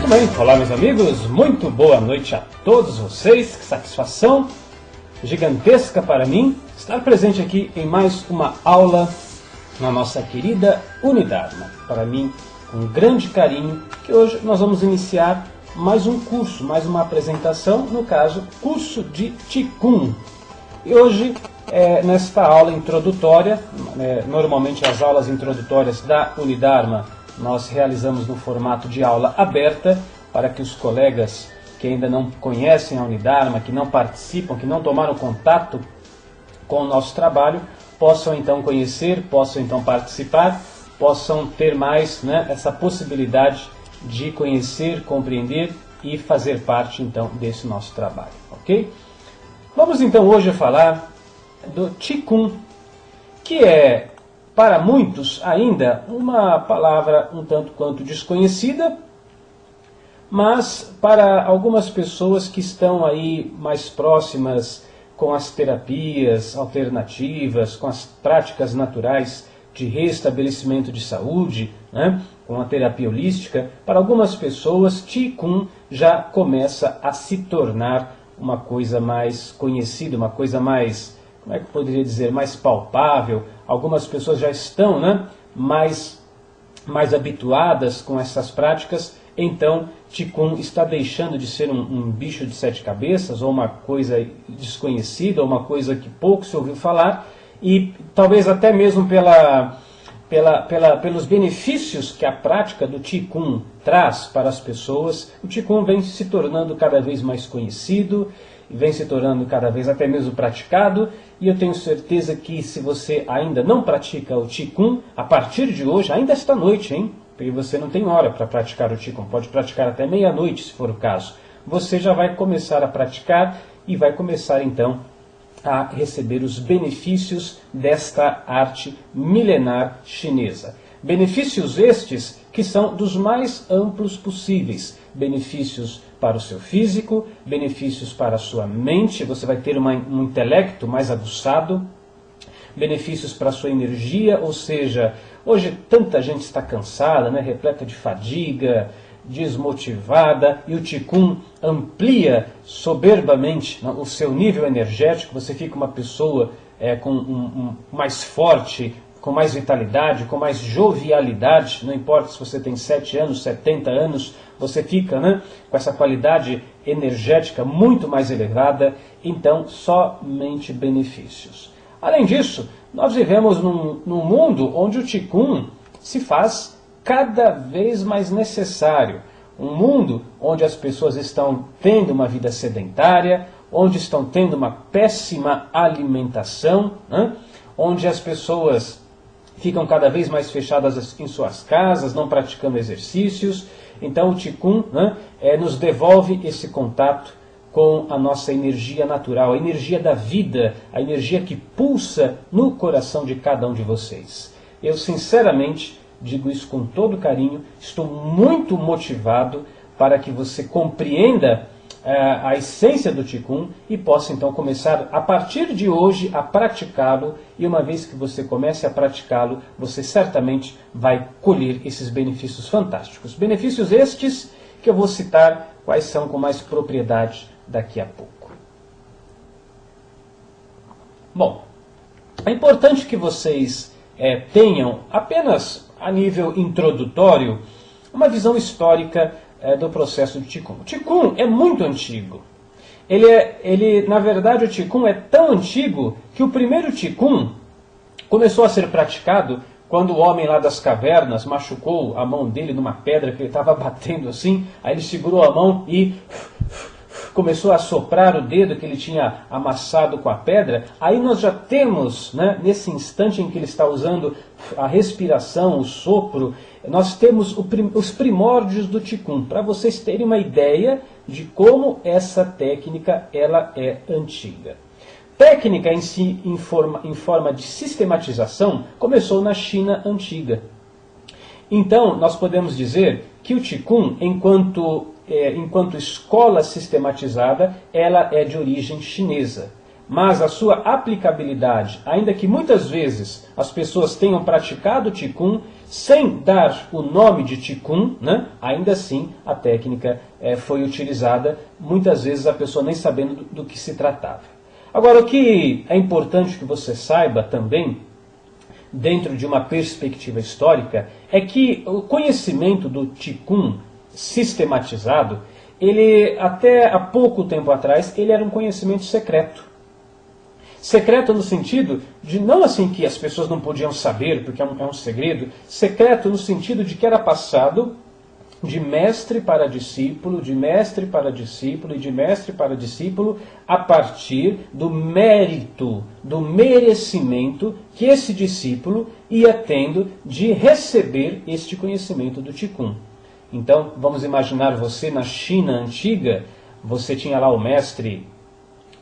Muito bem, olá meus amigos, muito boa noite a todos vocês, que satisfação gigantesca para mim estar presente aqui em mais uma aula na nossa querida Unidharma. Para mim, com um grande carinho, que hoje nós vamos iniciar mais um curso, mais uma apresentação, no caso, curso de Qigong. E hoje, nesta aula introdutória, normalmente as aulas introdutórias da Unidharma, nós realizamos no formato de aula aberta, para que os colegas que ainda não conhecem a Unidharma, que não participam, que não tomaram contato com o nosso trabalho, possam então conhecer, possam então participar, possam ter mais essa possibilidade de conhecer, compreender e fazer parte então desse nosso trabalho, ok? Vamos então hoje falar do Qigong, que é para muitos ainda uma palavra um tanto quanto desconhecida, mas para algumas pessoas que estão aí mais próximas com as terapias alternativas, com as práticas naturais de restabelecimento de saúde, com a terapia holística, para algumas pessoas Qigong já começa a se tornar uma coisa mais conhecida, uma coisa mais, como é que eu poderia dizer, mais palpável. Algumas pessoas já estão mais habituadas com essas práticas, então Qigong está deixando de ser um bicho de sete cabeças, ou uma coisa desconhecida, ou uma coisa que pouco se ouviu falar, e talvez até mesmo pelos benefícios que a prática do Qigong traz para as pessoas. O Qigong vem se tornando cada vez mais conhecido, vem se tornando cada vez até mesmo praticado, e eu tenho certeza que se você ainda não pratica o Qigong, a partir de hoje, ainda esta noite, porque você não tem hora para praticar o Qigong, pode praticar até meia-noite se for o caso, você já vai começar a praticar e vai começar então a receber os benefícios desta arte milenar chinesa. Benefícios estes que são dos mais amplos possíveis. Benefícios para o seu físico, benefícios para a sua mente, você vai ter um intelecto mais aguçado, benefícios para a sua energia, ou seja, hoje tanta gente está cansada, repleta de fadiga, desmotivada, e o Qigong amplia soberbamente o seu nível energético, você fica uma pessoa mais forte, com mais vitalidade, com mais jovialidade, não importa se você tem 7 anos, 70 anos, você fica com essa qualidade energética muito mais elevada, então somente benefícios. Além disso, nós vivemos num mundo onde o Qigong se faz cada vez mais necessário. Um mundo onde as pessoas estão tendo uma vida sedentária, onde estão tendo uma péssima alimentação, onde as pessoas ficam cada vez mais fechadas em suas casas, não praticando exercícios. Então o Qigong nos devolve esse contato com a nossa energia natural, a energia da vida, a energia que pulsa no coração de cada um de vocês. Eu sinceramente digo isso com todo carinho, estou muito motivado para que você compreenda a essência do Qigong e possa então começar a partir de hoje a praticá-lo, e uma vez que você comece a praticá-lo, você certamente vai colher esses benefícios fantásticos. Benefícios estes que eu vou citar quais são com mais propriedade daqui a pouco. Bom, é importante que vocês tenham apenas a nível introdutório uma visão histórica do processo de Qigong. O Qigong é muito antigo. Na verdade, o Qigong é tão antigo que o primeiro Qigong começou a ser praticado quando o homem lá das cavernas machucou a mão dele numa pedra que ele estava batendo assim, aí ele segurou a mão e começou a soprar o dedo que ele tinha amassado com a pedra. Aí nós já temos, nesse instante em que ele está usando a respiração, o sopro, nós temos os primórdios do Qigong, para vocês terem uma ideia de como essa técnica ela é antiga. Técnica em si, em forma de sistematização, começou na China antiga. Então, nós podemos dizer que o Qigong, enquanto escola sistematizada, ela é de origem chinesa. mas a sua aplicabilidade, ainda que muitas vezes as pessoas tenham praticado Qigong sem dar o nome de Qigong, né, ainda assim a técnica foi utilizada, muitas vezes a pessoa nem sabendo do que se tratava. Agora, o que é importante que você saiba também, dentro de uma perspectiva histórica, é que o conhecimento do Qigong sistematizado, ele até há pouco tempo atrás, ele era um conhecimento secreto. Secreto no sentido de, não assim que as pessoas não podiam saber, porque é um segredo, secreto no sentido de que era passado de mestre para discípulo, de mestre para discípulo e de mestre para discípulo, a partir do mérito, do merecimento que esse discípulo ia tendo de receber este conhecimento do Qigong. Então, vamos imaginar você na China antiga, você tinha lá o mestre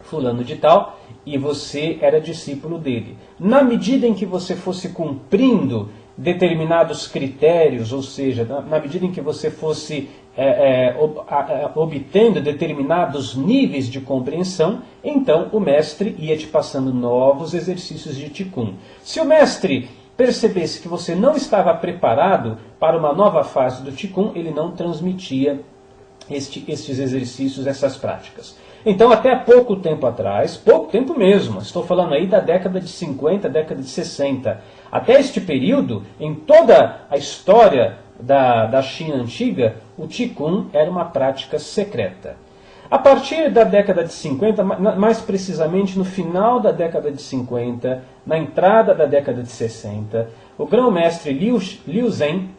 fulano de tal, e você era discípulo dele. Na medida em que você fosse cumprindo determinados critérios, ou seja, na medida em que você fosse obtendo determinados níveis de compreensão, então o mestre ia te passando novos exercícios de Qigong. Se o mestre percebesse que você não estava preparado para uma nova fase do Qigong, ele não transmitia estes exercícios, essas práticas. Então, até há pouco tempo atrás, pouco tempo mesmo, estou falando aí da década de 50, década de 60, até este período, em toda a história da China antiga, o Qigong era uma prática secreta. A partir da década de 50, mais precisamente no final da década de 50, na entrada da década de 60, o grão-mestre Liu Zhen,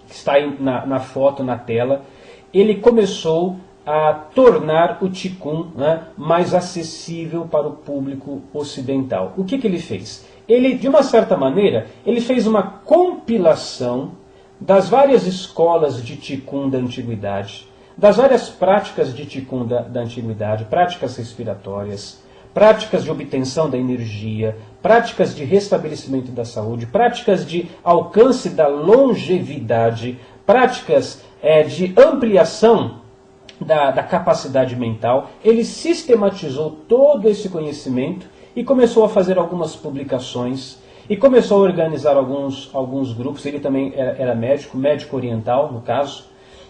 que está aí na foto, na tela, ele começou a tornar o Qigong, né, mais acessível para o público ocidental. O que ele fez? Ele, de uma certa maneira, ele fez uma compilação das várias escolas de Qigong da antiguidade, das várias práticas de Qigong da antiguidade, práticas respiratórias, práticas de obtenção da energia, práticas de restabelecimento da saúde, práticas de alcance da longevidade, práticas de ampliação da capacidade mental. Ele sistematizou todo esse conhecimento e começou a fazer algumas publicações e começou a organizar alguns grupos. Ele também era médico oriental, no caso.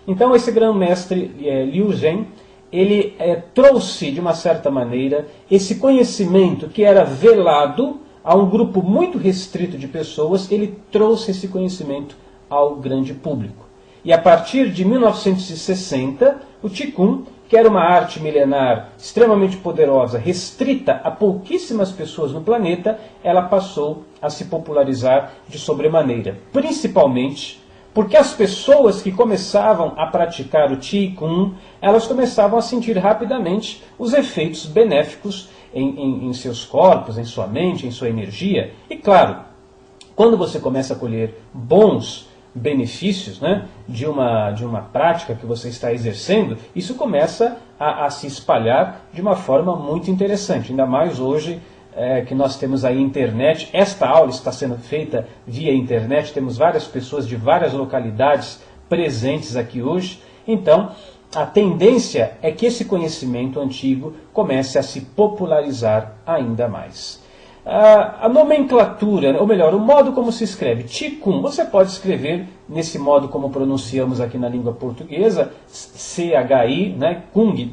Então, esse grão-mestre Liu Zhen, ele trouxe, de uma certa maneira, esse conhecimento que era velado a um grupo muito restrito de pessoas, ele trouxe esse conhecimento ao grande público. E a partir de 1960, o Qigong, que era uma arte milenar extremamente poderosa, restrita a pouquíssimas pessoas no planeta, ela passou a se popularizar de sobremaneira. Principalmente porque as pessoas que começavam a praticar o Qigong, elas começavam a sentir rapidamente os efeitos benéficos em seus corpos, em sua mente, em sua energia. E claro, quando você começa a colher bons benefícios, né, de uma prática que você está exercendo, isso começa a se espalhar de uma forma muito interessante. Ainda mais hoje que nós temos aí internet. Esta aula está sendo feita via internet, temos várias pessoas de várias localidades presentes aqui hoje. Então, a tendência é que esse conhecimento antigo comece a se popularizar ainda mais. A nomenclatura, ou melhor, o modo como se escreve Qigong, você pode escrever nesse modo como pronunciamos aqui na língua portuguesa, C-H-I, né? Kung,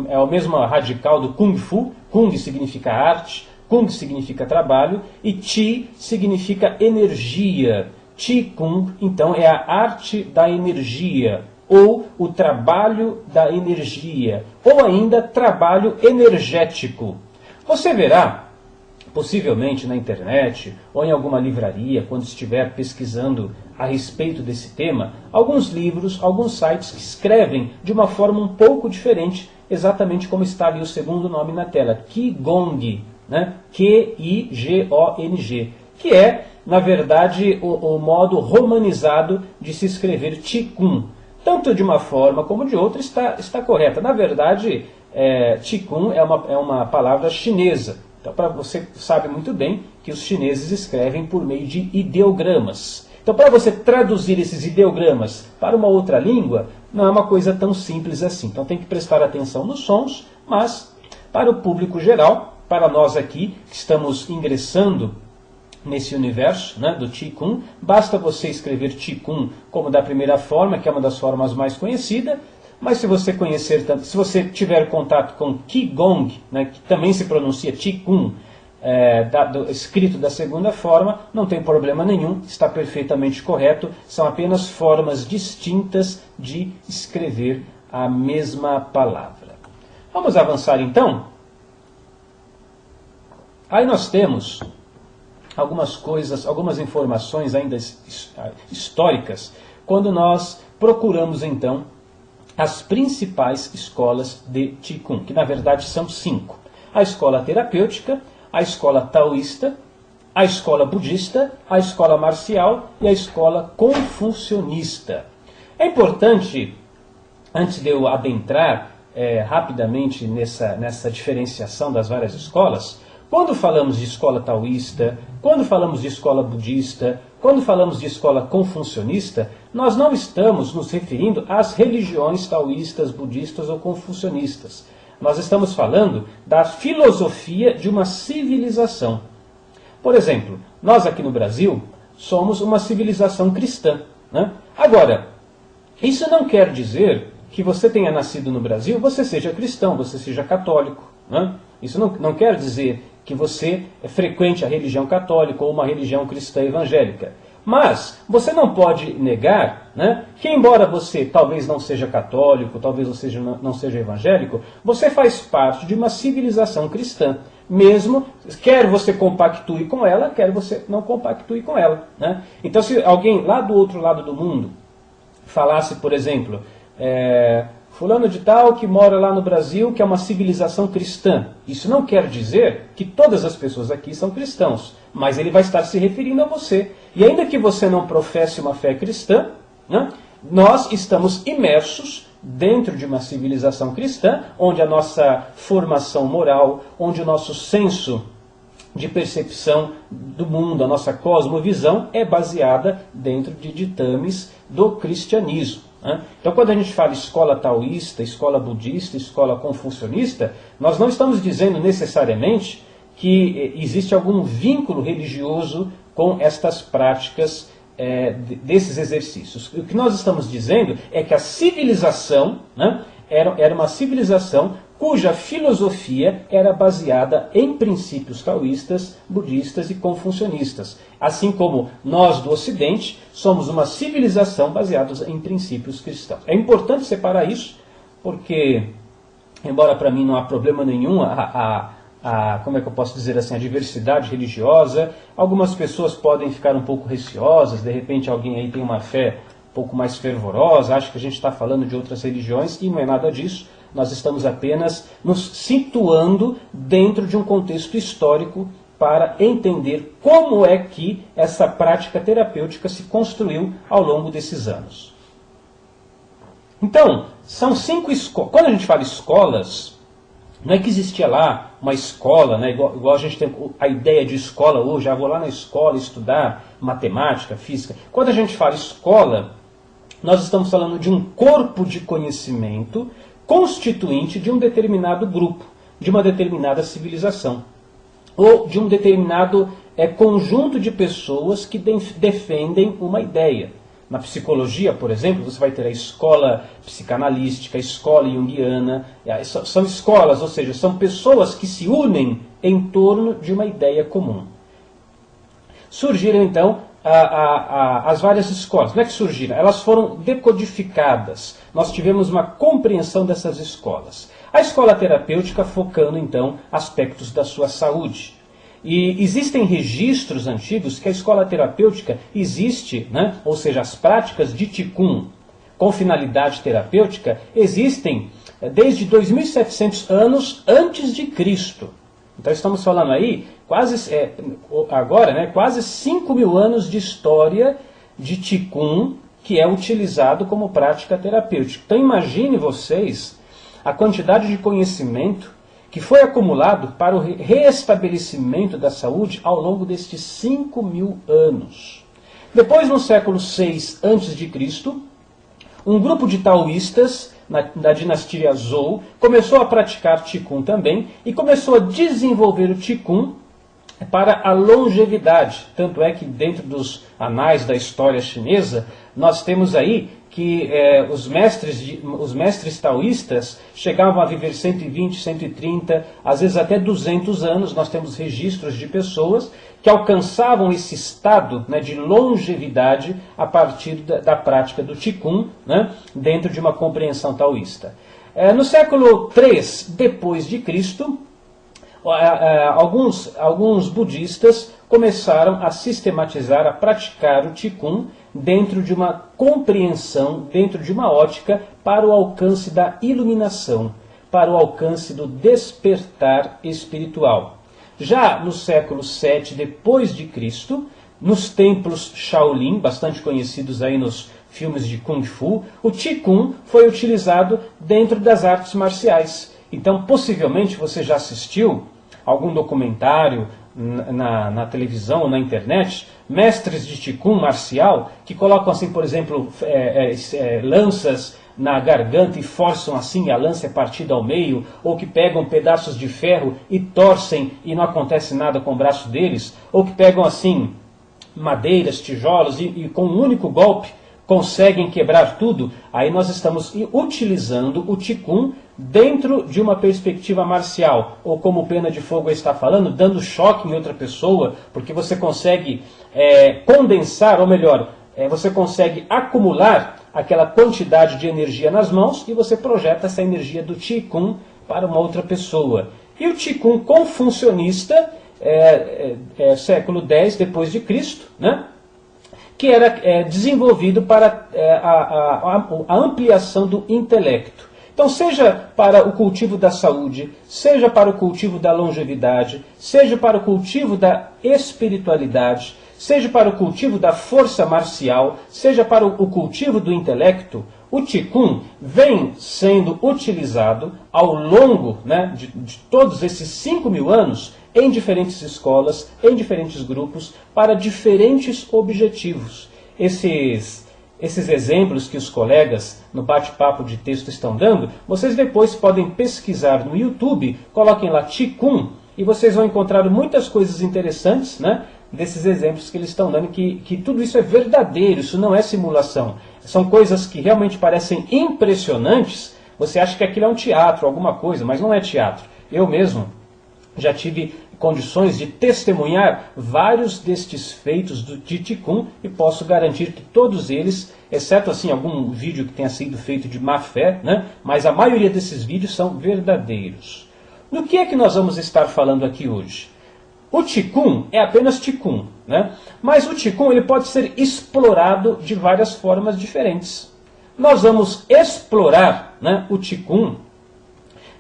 é a mesma radical do Kung Fu. Kung significa arte, Kung significa trabalho, e Qi significa energia. Qigong, então, é a arte da energia, ou o trabalho da energia, ou ainda trabalho energético. Você verá, possivelmente na internet ou em alguma livraria, quando estiver pesquisando a respeito desse tema, alguns livros, alguns sites que escrevem de uma forma um pouco diferente, exatamente como está ali o segundo nome na tela, Qigong, né? Q-I-G-O-N-G, que é, na verdade, o modo romanizado de se escrever Qigong. Tanto de uma forma como de outra está correta. Na verdade, Qigong é uma palavra chinesa. Então, você sabe muito bem que os chineses escrevem por meio de ideogramas. Então, para você traduzir esses ideogramas para uma outra língua, não é uma coisa tão simples assim. Então, tem que prestar atenção nos sons, mas, para o público geral, para nós aqui, que estamos ingressando nesse universo, né, do Qigong, basta você escrever Qigong como da primeira forma, que é uma das formas mais conhecidas, mas se você conhecer, se você tiver contato com Qigong, né, que também se pronuncia Qigong, escrito da segunda forma, não tem problema nenhum, está perfeitamente correto, são apenas formas distintas de escrever a mesma palavra. Vamos avançar então? Aí nós temos algumas coisas, algumas informações ainda históricas, quando nós procuramos então as principais escolas de Qigong, que na verdade são 5. A escola terapêutica, a escola taoísta, a escola budista, a escola marcial e a escola confucionista. É importante, antes de eu adentrar rapidamente nessa diferenciação das várias escolas, quando falamos de escola taoísta, quando falamos de escola budista, quando falamos de escola confucionista, nós não estamos nos referindo às religiões taoístas, budistas ou confucionistas. Nós estamos falando da filosofia de uma civilização. Por exemplo, nós aqui no Brasil somos uma civilização cristã, né? Agora, isso não quer dizer que você tenha nascido no Brasil, você seja cristão, você seja católico, né? Isso não quer dizer que você frequente a religião católica ou uma religião cristã evangélica. Mas você não pode negar, né, que embora você talvez não seja católico, talvez você não seja evangélico, você faz parte de uma civilização cristã. Mesmo, quer você compactue com ela, quer você não compactue com ela, né? Então se alguém lá do outro lado do mundo falasse, por exemplo, fulano de tal que mora lá no Brasil, que é uma civilização cristã. Isso não quer dizer que todas as pessoas aqui são cristãos, mas ele vai estar se referindo a você. E ainda que você não professe uma fé cristã, né, nós estamos imersos dentro de uma civilização cristã, onde a nossa formação moral, onde o nosso senso de percepção do mundo, a nossa cosmovisão, é baseada dentro de ditames do cristianismo. Então, quando a gente fala escola taoísta, escola budista, escola confucionista, nós não estamos dizendo necessariamente que existe algum vínculo religioso com estas práticas desses exercícios. O que nós estamos dizendo é que a civilização, né, era uma civilização cuja filosofia era baseada em princípios taoístas, budistas e confucionistas. Assim como nós do Ocidente somos uma civilização baseada em princípios cristãos. É importante separar isso, porque, embora para mim não há problema nenhum como é que eu posso dizer assim, a diversidade religiosa, algumas pessoas podem ficar um pouco receosas, de repente alguém aí tem uma fé um pouco mais fervorosa, acha que a gente está falando de outras religiões, e não é nada disso. Nós estamos apenas nos situando dentro de um contexto histórico para entender como é que essa prática terapêutica se construiu ao longo desses anos. Então, são 5 escolas. Quando a gente fala escolas, não é que existia lá uma escola, né, igual a gente tem a ideia de escola hoje, vou lá na escola estudar matemática, física. Quando a gente fala escola, nós estamos falando de um corpo de conhecimento constituinte de um determinado grupo, de uma determinada civilização, ou de um determinado conjunto de pessoas que defendem uma ideia. Na psicologia, por exemplo, você vai ter a escola psicanalística, a escola junguiana, são escolas, ou seja, são pessoas que se unem em torno de uma ideia comum. Surgiram então as várias escolas. Como é que surgiram? Elas foram decodificadas. Nós tivemos uma compreensão dessas escolas. A escola terapêutica focando então aspectos da sua saúde. E existem registros antigos que a escola terapêutica existe, né? Ou seja, as práticas de Qigong com finalidade terapêutica existem desde 2.700 anos antes de Cristo. Então estamos falando aí agora, né, quase 5.000 anos de história de Qigong que é utilizado como prática terapêutica. Então imagine vocês a quantidade de conhecimento que foi acumulado para o reestabelecimento da saúde ao longo destes 5.000 anos. Depois, no século VI a.C., um grupo de taoístas da dinastia Zhou, começou a praticar Qigong também e começou a desenvolver o Qigong para a longevidade. Tanto é que dentro dos anais da história chinesa, nós temos aí que os mestres taoístas chegavam a viver 120, 130, às vezes até 200 anos. Nós temos registros de pessoas que alcançavam esse estado, né, de longevidade a partir da prática do Qigong, né, dentro de uma compreensão taoísta. No século III depois de Cristo, alguns budistas começaram a sistematizar, a praticar o Qigong dentro de uma compreensão, dentro de uma ótica para o alcance da iluminação, para o alcance do despertar espiritual. Já no século VII depois de Cristo, nos templos Shaolin, bastante conhecidos aí nos filmes de Kung Fu, o Qigong foi utilizado dentro das artes marciais. Então, possivelmente você já assistiu algum documentário na televisão ou na internet, mestres de Qigong marcial, que colocam assim, por exemplo, lanças na garganta e forçam assim, a lança é partida ao meio, ou que pegam pedaços de ferro e torcem e não acontece nada com o braço deles, ou que pegam assim madeiras, tijolos e com um único golpe conseguem quebrar tudo. Aí nós estamos utilizando o Qigong dentro de uma perspectiva marcial, ou como o Pena de Fogo está falando, dando choque em outra pessoa, porque você consegue condensar, ou melhor, você consegue acumular aquela quantidade de energia nas mãos e você projeta essa energia do Qigong para uma outra pessoa. E o Qigong confucionista, século X depois de Cristo, né? Que era desenvolvido para a ampliação do intelecto. Então, seja para o cultivo da saúde, seja para o cultivo da longevidade, seja para o cultivo da espiritualidade, seja para o cultivo da força marcial, seja para o cultivo do intelecto, o Qigong vem sendo utilizado ao longo, né, de todos esses 5.000 anos em diferentes escolas, em diferentes grupos, para diferentes objetivos. Esses exemplos que os colegas no bate-papo de texto estão dando, vocês depois podem pesquisar no YouTube, coloquem lá Qigong, e vocês vão encontrar muitas coisas interessantes, né, desses exemplos que eles estão dando, que tudo isso é verdadeiro, isso não é simulação. São coisas que realmente parecem impressionantes. Você acha que aquilo é um teatro, alguma coisa, mas não é teatro. Eu mesmo já tive condições de testemunhar vários destes feitos de Qigong e posso garantir que todos eles, exceto assim algum vídeo que tenha sido feito de má fé, né, mas a maioria desses vídeos são verdadeiros. Do que é que nós vamos estar falando aqui hoje? O Qigong é apenas Qigong, né? Mas o Qigong ele pode ser explorado de várias formas diferentes. Nós vamos explorar, né, o Qigong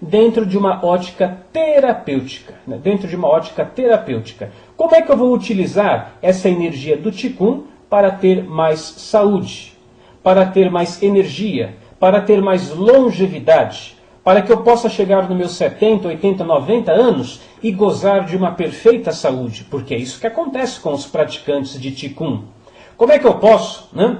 dentro de uma ótica terapêutica. Né? Dentro de uma ótica terapêutica. Como é que eu vou utilizar essa energia do Qigong para ter mais saúde, para ter mais energia, para ter mais longevidade, para que eu possa chegar nos meus 70, 80, 90 anos e gozar de uma perfeita saúde? Porque é isso que acontece com os praticantes de Qigong. Como é que eu posso, né,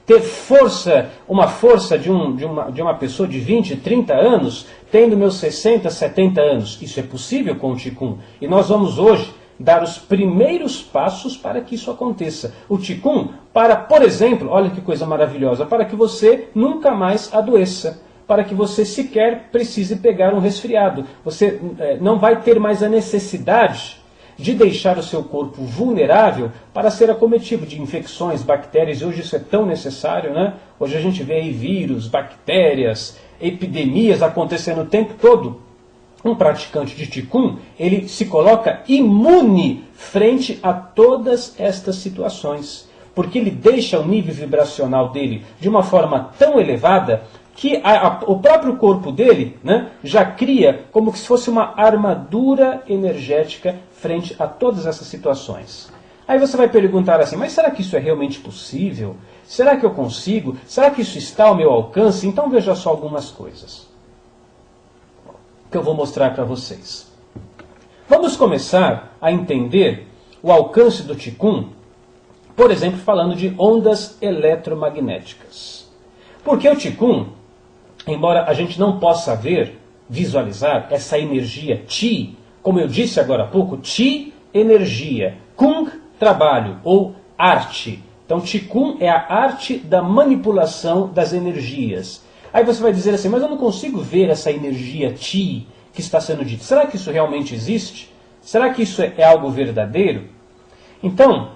ter força, uma força de uma pessoa de 20, 30 anos, tendo meus 60, 70 anos? Isso é possível com o Qigong. E nós vamos hoje dar os primeiros passos para que isso aconteça. O Qigong para, por exemplo, olha que coisa maravilhosa, para que você nunca mais adoeça, para que você sequer precise pegar um resfriado. Você não vai ter mais a necessidade de deixar o seu corpo vulnerável para ser acometido de infecções, bactérias, e hoje isso é tão necessário, né? Hoje a gente vê aí vírus, bactérias, epidemias acontecendo o tempo todo. Um praticante de Qigong, ele se coloca imune frente a todas estas situações, porque ele deixa o nível vibracional dele de uma forma tão elevada que o próprio corpo dele, né, já cria como se fosse uma armadura energética frente a todas essas situações. Aí você vai perguntar assim, mas será que isso é realmente possível? Será que eu consigo? Será que isso está ao meu alcance? Então veja só algumas coisas que eu vou mostrar para vocês. Vamos começar a entender o alcance do Qigong, por exemplo, falando de ondas eletromagnéticas. Porque o Qigong embora a gente não possa ver, visualizar essa energia Qi, como eu disse agora há pouco, Qi, energia, Kung, trabalho ou arte. Então, Qigong é a arte da manipulação das energias. Aí você vai dizer assim, mas eu não consigo ver essa energia Qi que está sendo dita. Será que isso realmente existe? Será que isso é algo verdadeiro? Então,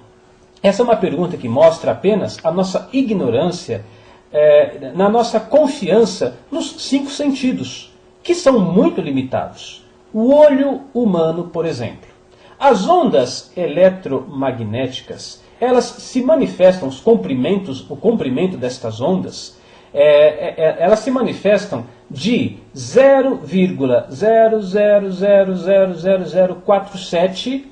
essa é uma pergunta que mostra apenas a nossa ignorância, na nossa confiança nos 5 sentidos, que são muito limitados. O olho humano, por exemplo. As ondas eletromagnéticas, elas se manifestam, o comprimento destas ondas, elas se manifestam de 0,00000047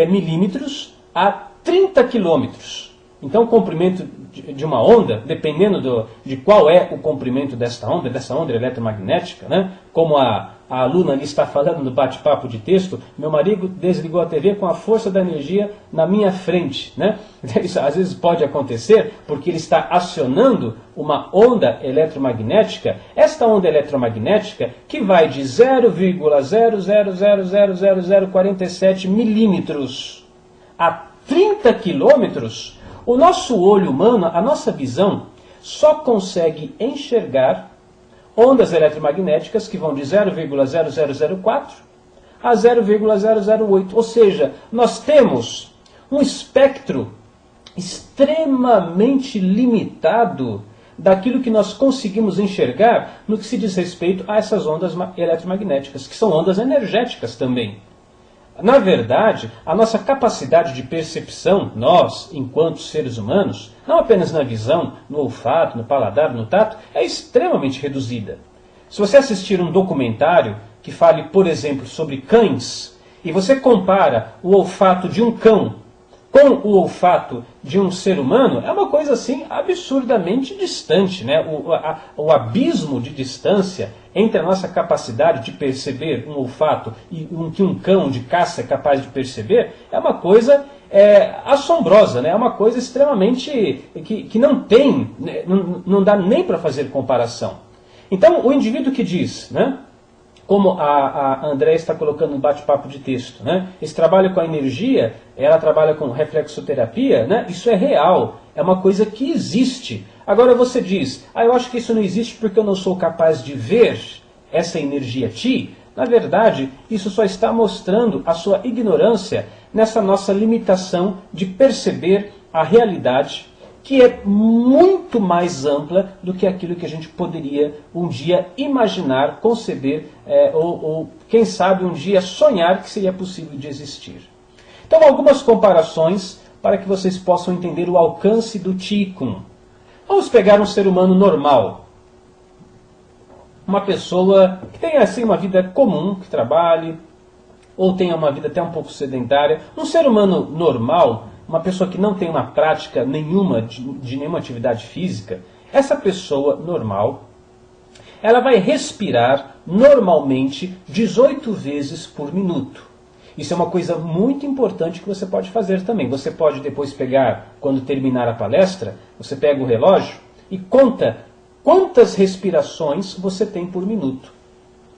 milímetros a 30 quilômetros. Então o comprimento de uma onda, dependendo de qual é o comprimento dessa onda eletromagnética, né? Como a aluna ali está falando no bate-papo de texto, meu marido desligou a TV com a força da energia na minha frente. Né? Isso às vezes pode acontecer porque ele está acionando uma onda eletromagnética, esta onda eletromagnética que vai de 0,00000047 milímetros a 30 quilômetros. O nosso olho humano, a nossa visão, só consegue enxergar ondas eletromagnéticas que vão de 0,0004 a 0,008. Ou seja, nós temos um espectro extremamente limitado daquilo que nós conseguimos enxergar no que se diz respeito a essas ondas eletromagnéticas, que são ondas energéticas também. Na verdade, a nossa capacidade de percepção, nós, enquanto seres humanos, não apenas na visão, no olfato, no paladar, no tato, é extremamente reduzida. Se você assistir um documentário que fale, por exemplo, sobre cães, e você compara o olfato de um cão com o olfato de um ser humano, é uma coisa assim absurdamente distante, né? O abismo de distância entre a nossa capacidade de perceber um olfato e que um cão de caça é capaz de perceber, é uma coisa assombrosa, né? É uma coisa extremamente que não tem, não dá nem para fazer comparação. Então, o indivíduo que diz, né? Como a André está colocando no bate-papo de texto, né? Esse trabalho com a energia, ela trabalha com reflexoterapia, né? Isso é real, é uma coisa que existe. Agora você diz, eu acho que isso não existe porque eu não sou capaz de ver essa energia Qi. Na verdade, isso só está mostrando a sua ignorância nessa nossa limitação de perceber a realidade, que é muito mais ampla do que aquilo que a gente poderia um dia imaginar, conceber, ou quem sabe um dia sonhar que seria possível de existir. Então, algumas comparações para que vocês possam entender o alcance do Qigong. Vamos pegar um ser humano normal. Uma pessoa que tenha assim uma vida comum, que trabalhe, ou tenha uma vida até um pouco sedentária. Um ser humano normal, uma pessoa que não tem uma prática nenhuma de nenhuma atividade física, essa pessoa normal, ela vai respirar normalmente 18 vezes por minuto. Isso é uma coisa muito importante que você pode fazer também. Você pode depois pegar, quando terminar a palestra, você pega o relógio e conta quantas respirações você tem por minuto.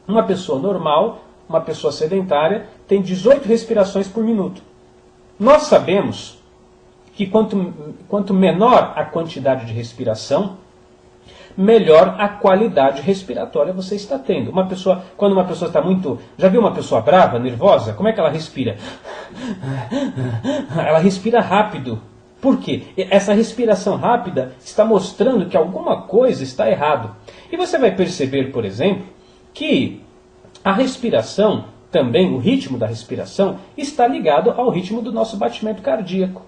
Uma pessoa normal, uma pessoa sedentária, tem 18 respirações por minuto. Nós sabemos que quanto menor a quantidade de respiração, melhor a qualidade respiratória você está tendo. Quando uma pessoa está muito... Já viu uma pessoa brava, nervosa? Como é que ela respira? Ela respira rápido. Por quê? Essa respiração rápida está mostrando que alguma coisa está errado. E você vai perceber, por exemplo, que a respiração, também o ritmo da respiração, está ligado ao ritmo do nosso batimento cardíaco.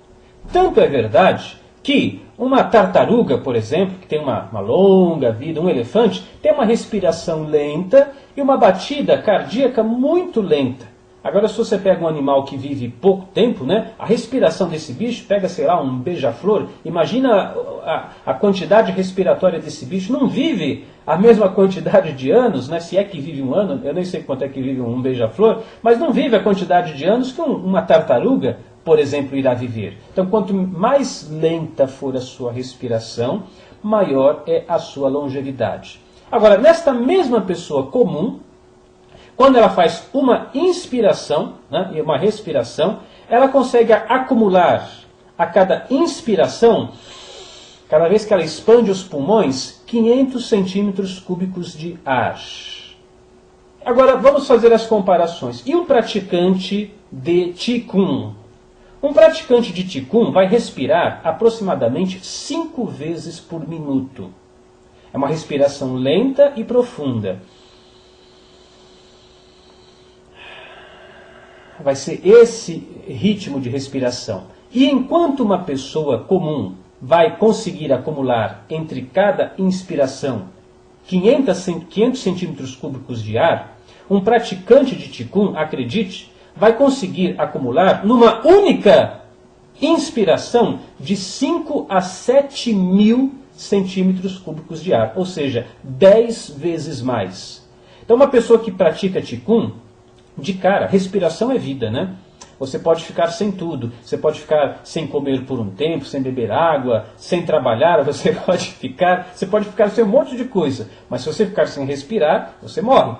Tanto é verdade que uma tartaruga, por exemplo, que tem uma longa vida, um elefante, tem uma respiração lenta e uma batida cardíaca muito lenta. Agora, se você pega um animal que vive pouco tempo, né, a respiração desse bicho, pega, sei lá, um beija-flor, imagina a quantidade respiratória desse bicho, não vive a mesma quantidade de anos, né, se é que vive um ano, eu nem sei quanto é que vive um beija-flor, mas não vive a quantidade de anos que uma tartaruga, por exemplo, irá viver. Então, quanto mais lenta for a sua respiração, maior é a sua longevidade. Agora, nesta mesma pessoa comum, quando ela faz uma inspiração, né, e uma respiração, ela consegue acumular a cada inspiração, cada vez que ela expande os pulmões, 500 centímetros cúbicos de ar. Agora, vamos fazer as comparações. E um praticante de Qigong? Um praticante de Qigong vai respirar aproximadamente 5 vezes por minuto. É uma respiração lenta e profunda. Vai ser esse ritmo de respiração. E enquanto uma pessoa comum vai conseguir acumular entre cada inspiração 500 centímetros cúbicos de ar, um praticante de Qigong, acredite, vai conseguir acumular numa única inspiração de 5 a 7 mil centímetros cúbicos de ar, ou seja, 10 vezes mais. Então uma pessoa que pratica Qigong, de cara, respiração é vida, né? Você pode ficar sem tudo, você pode ficar sem comer por um tempo, sem beber água, sem trabalhar, você pode ficar sem um monte de coisa. Mas se você ficar sem respirar, você morre.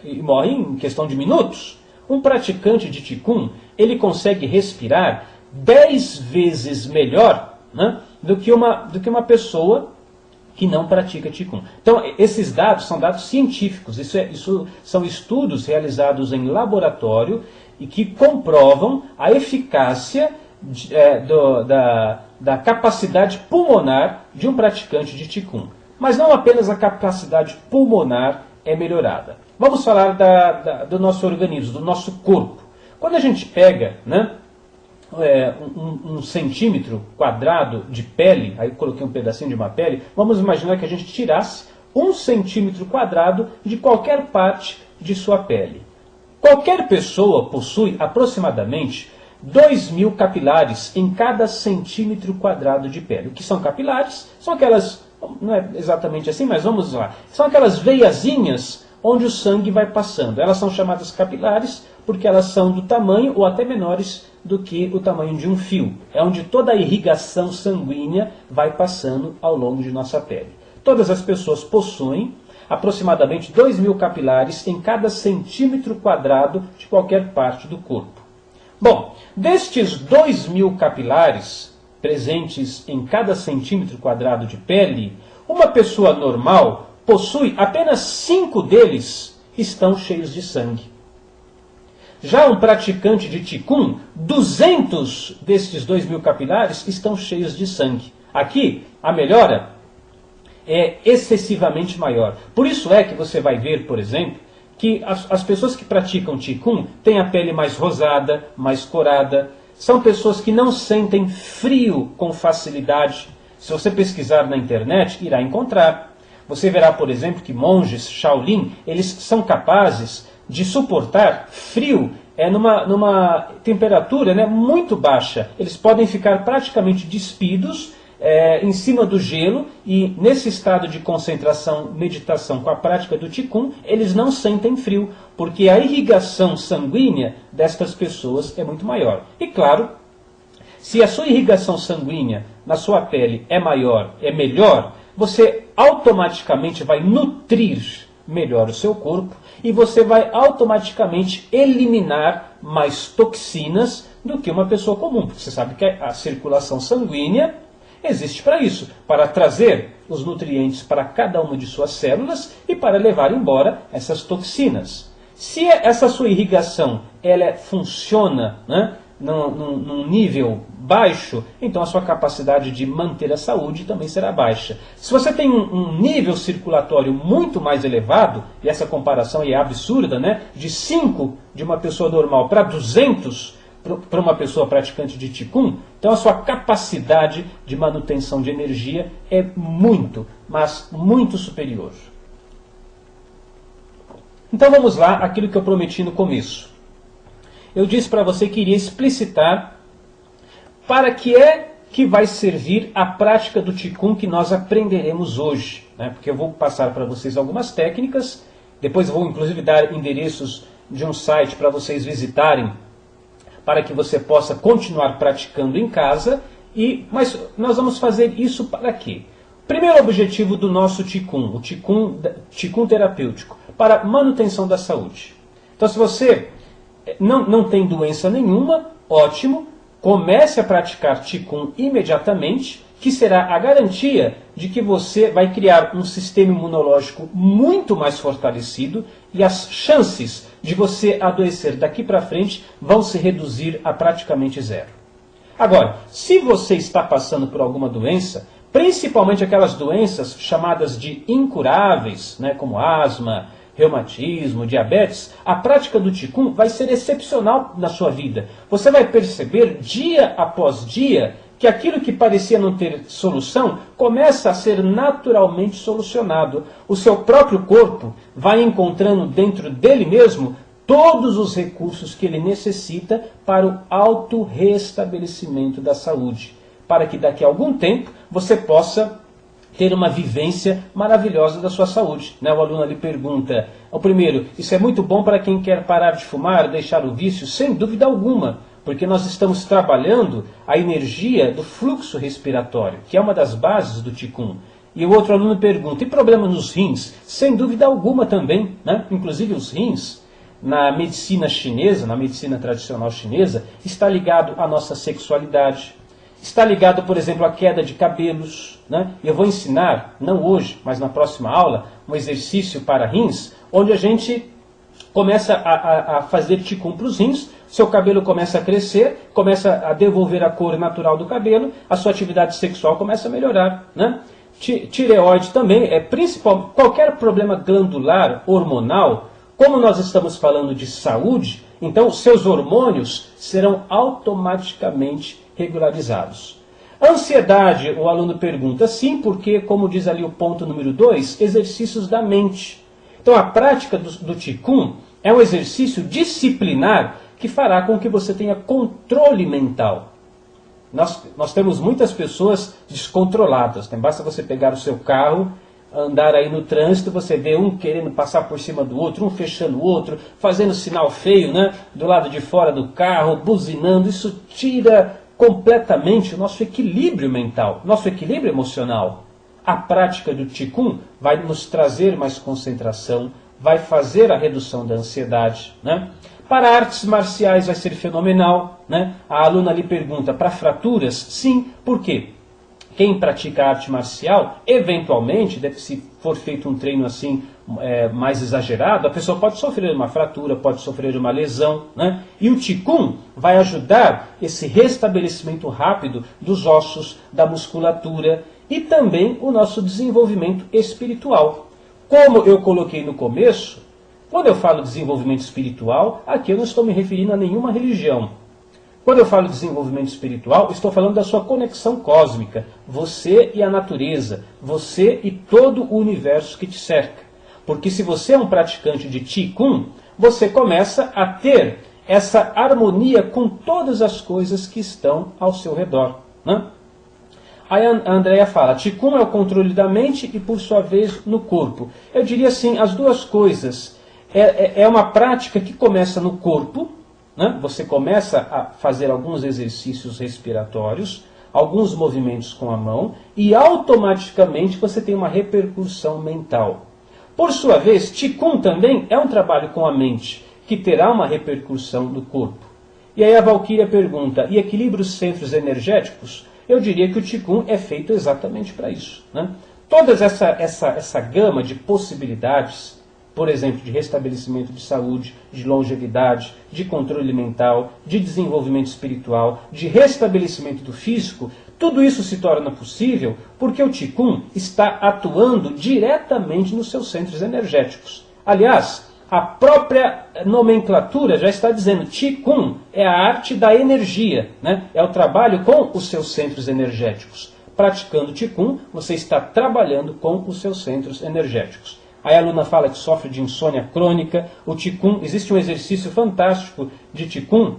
E morre em questão de minutos. Um praticante de Qigong, ele consegue respirar 10 vezes melhor, né, do que uma pessoa que não pratica Qigong. Então, esses dados são dados científicos. Isso são estudos realizados em laboratório e que comprovam a eficácia da capacidade pulmonar de um praticante de Qigong. Mas não apenas a capacidade pulmonar é melhorada. Vamos falar do nosso organismo, do nosso corpo. Quando a gente pega, né, um centímetro quadrado de pele, aí eu coloquei um pedacinho de uma pele, vamos imaginar que a gente tirasse 1 centímetro quadrado de qualquer parte de sua pele. Qualquer pessoa possui aproximadamente 2.000 capilares em cada centímetro quadrado de pele. O que são capilares? São aquelas, não é exatamente assim, mas vamos lá. São aquelas veiazinhas onde o sangue vai passando. Elas são chamadas capilares porque elas são do tamanho ou até menores do que o tamanho de um fio. É onde toda a irrigação sanguínea vai passando ao longo de nossa pele. Todas as pessoas possuem aproximadamente 2.000 capilares em cada centímetro quadrado de qualquer parte do corpo. Bom, destes 2.000 capilares presentes em cada centímetro quadrado de pele, uma pessoa normal possui apenas 5 deles estão cheios de sangue. Já um praticante de Qigong, 200 destes 2.000 capilares estão cheios de sangue. Aqui, a melhora é excessivamente maior. Por isso é que você vai ver, por exemplo, que as pessoas que praticam Qigong têm a pele mais rosada, mais corada. São pessoas que não sentem frio com facilidade. Se você pesquisar na internet, irá encontrar. Você verá, por exemplo, que monges Shaolin, eles são capazes de suportar frio numa temperatura, né, muito baixa. Eles podem ficar praticamente despidos em cima do gelo e nesse estado de concentração, meditação com a prática do Qigong, eles não sentem frio, porque a irrigação sanguínea destas pessoas é muito maior. E claro, se a sua irrigação sanguínea na sua pele é maior, é melhor, você automaticamente vai nutrir melhor o seu corpo e você vai automaticamente eliminar mais toxinas do que uma pessoa comum. Você sabe que a circulação sanguínea existe para isso, para trazer os nutrientes para cada uma de suas células e para levar embora essas toxinas. Se essa sua irrigação funciona, né, num nível baixo, então a sua capacidade de manter a saúde também será baixa. Se você tem um nível circulatório muito mais elevado, e essa comparação é absurda, né, de 5 de uma pessoa normal para 200 para uma pessoa praticante de Qigong, então a sua capacidade de manutenção de energia é muito, mas muito superior. Então vamos lá, aquilo que eu prometi no começo. Eu disse para você que iria explicitar para que é que vai servir a prática do Qigong que nós aprenderemos hoje, né? Porque eu vou passar para vocês algumas técnicas, depois eu vou inclusive dar endereços de um site para vocês visitarem, para que você possa continuar praticando em casa. Mas nós vamos fazer isso para quê? Primeiro objetivo do nosso Qigong, o Qigong terapêutico, para manutenção da saúde. Então, se você não tem doença nenhuma, ótimo, comece a praticar Qigong imediatamente, que será a garantia de que você vai criar um sistema imunológico muito mais fortalecido e as chances de você adoecer daqui para frente vão se reduzir a praticamente zero. Agora, se você está passando por alguma doença, principalmente aquelas doenças chamadas de incuráveis, né, como asma, reumatismo, diabetes, a prática do Qigong vai ser excepcional na sua vida. Você vai perceber dia após dia que aquilo que parecia não ter solução começa a ser naturalmente solucionado. O seu próprio corpo vai encontrando dentro dele mesmo todos os recursos que ele necessita para o auto-restabelecimento da saúde, para que daqui a algum tempo você possa ter uma vivência maravilhosa da sua saúde. O aluno ali pergunta, o primeiro, isso é muito bom para quem quer parar de fumar, deixar o vício? Sem dúvida alguma, porque nós estamos trabalhando a energia do fluxo respiratório, que é uma das bases do Qigong. E o outro aluno pergunta, e problema nos rins? Sem dúvida alguma também, né? Inclusive os rins, na medicina chinesa, na medicina tradicional chinesa, está ligado à nossa sexualidade. Está ligado, por exemplo, à queda de cabelos. Né? Eu vou ensinar, não hoje, mas na próxima aula, um exercício para rins, onde a gente começa a fazer Qigong para os rins, seu cabelo começa a crescer, começa a devolver a cor natural do cabelo, a sua atividade sexual começa a melhorar. Né? Tireoide também, principal, qualquer problema glandular, hormonal, como nós estamos falando de saúde, então seus hormônios serão automaticamente regularizados. Ansiedade, o aluno pergunta, sim, porque, como diz ali o ponto número 2, exercícios da mente. Então a prática do Qigong é um exercício disciplinar que fará com que você tenha controle mental. Nós temos muitas pessoas descontroladas. Basta você pegar o seu carro, andar aí no trânsito, você vê um querendo passar por cima do outro, um fechando o outro, fazendo sinal feio, né, do lado de fora do carro, buzinando. Isso tira completamente o nosso equilíbrio mental, nosso equilíbrio emocional. A prática do Qigong vai nos trazer mais concentração, vai fazer a redução da ansiedade. Né? Para artes marciais vai ser fenomenal. Né? A aluna ali pergunta, para fraturas? Sim, por quê? Quem pratica arte marcial, eventualmente, se for feito um treino assim mais exagerado, a pessoa pode sofrer uma fratura, pode sofrer uma lesão. Né? E o Qigong vai ajudar esse restabelecimento rápido dos ossos, da musculatura e também o nosso desenvolvimento espiritual. Como eu coloquei no começo, quando eu falo desenvolvimento espiritual, aqui eu não estou me referindo a nenhuma religião. Quando eu falo desenvolvimento espiritual, estou falando da sua conexão cósmica, você e a natureza, você e todo o universo que te cerca. Porque se você é um praticante de Qigong, você começa a ter essa harmonia com todas as coisas que estão ao seu redor. Né? Aí a Andrea fala, Qigong é o controle da mente e, por sua vez, no corpo. Eu diria assim, as duas coisas. É uma prática que começa no corpo, né? Você começa a fazer alguns exercícios respiratórios, alguns movimentos com a mão, e automaticamente você tem uma repercussão mental. Por sua vez, Qigong também é um trabalho com a mente, que terá uma repercussão no corpo. E aí a Valquíria pergunta, e equilibra os centros energéticos? Eu diria que o Qigong é feito exatamente para isso. Né? Toda essa gama de possibilidades, por exemplo, de restabelecimento de saúde, de longevidade, de controle mental, de desenvolvimento espiritual, de restabelecimento do físico, tudo isso se torna possível porque o Qigong está atuando diretamente nos seus centros energéticos. Aliás, a própria nomenclatura já está dizendo Qigong é a arte da energia, né? É o trabalho com os seus centros energéticos. Praticando Qigong, você está trabalhando com os seus centros energéticos. Aí a aluna fala que sofre de insônia crônica. O Qigong, existe um exercício fantástico de Qigong,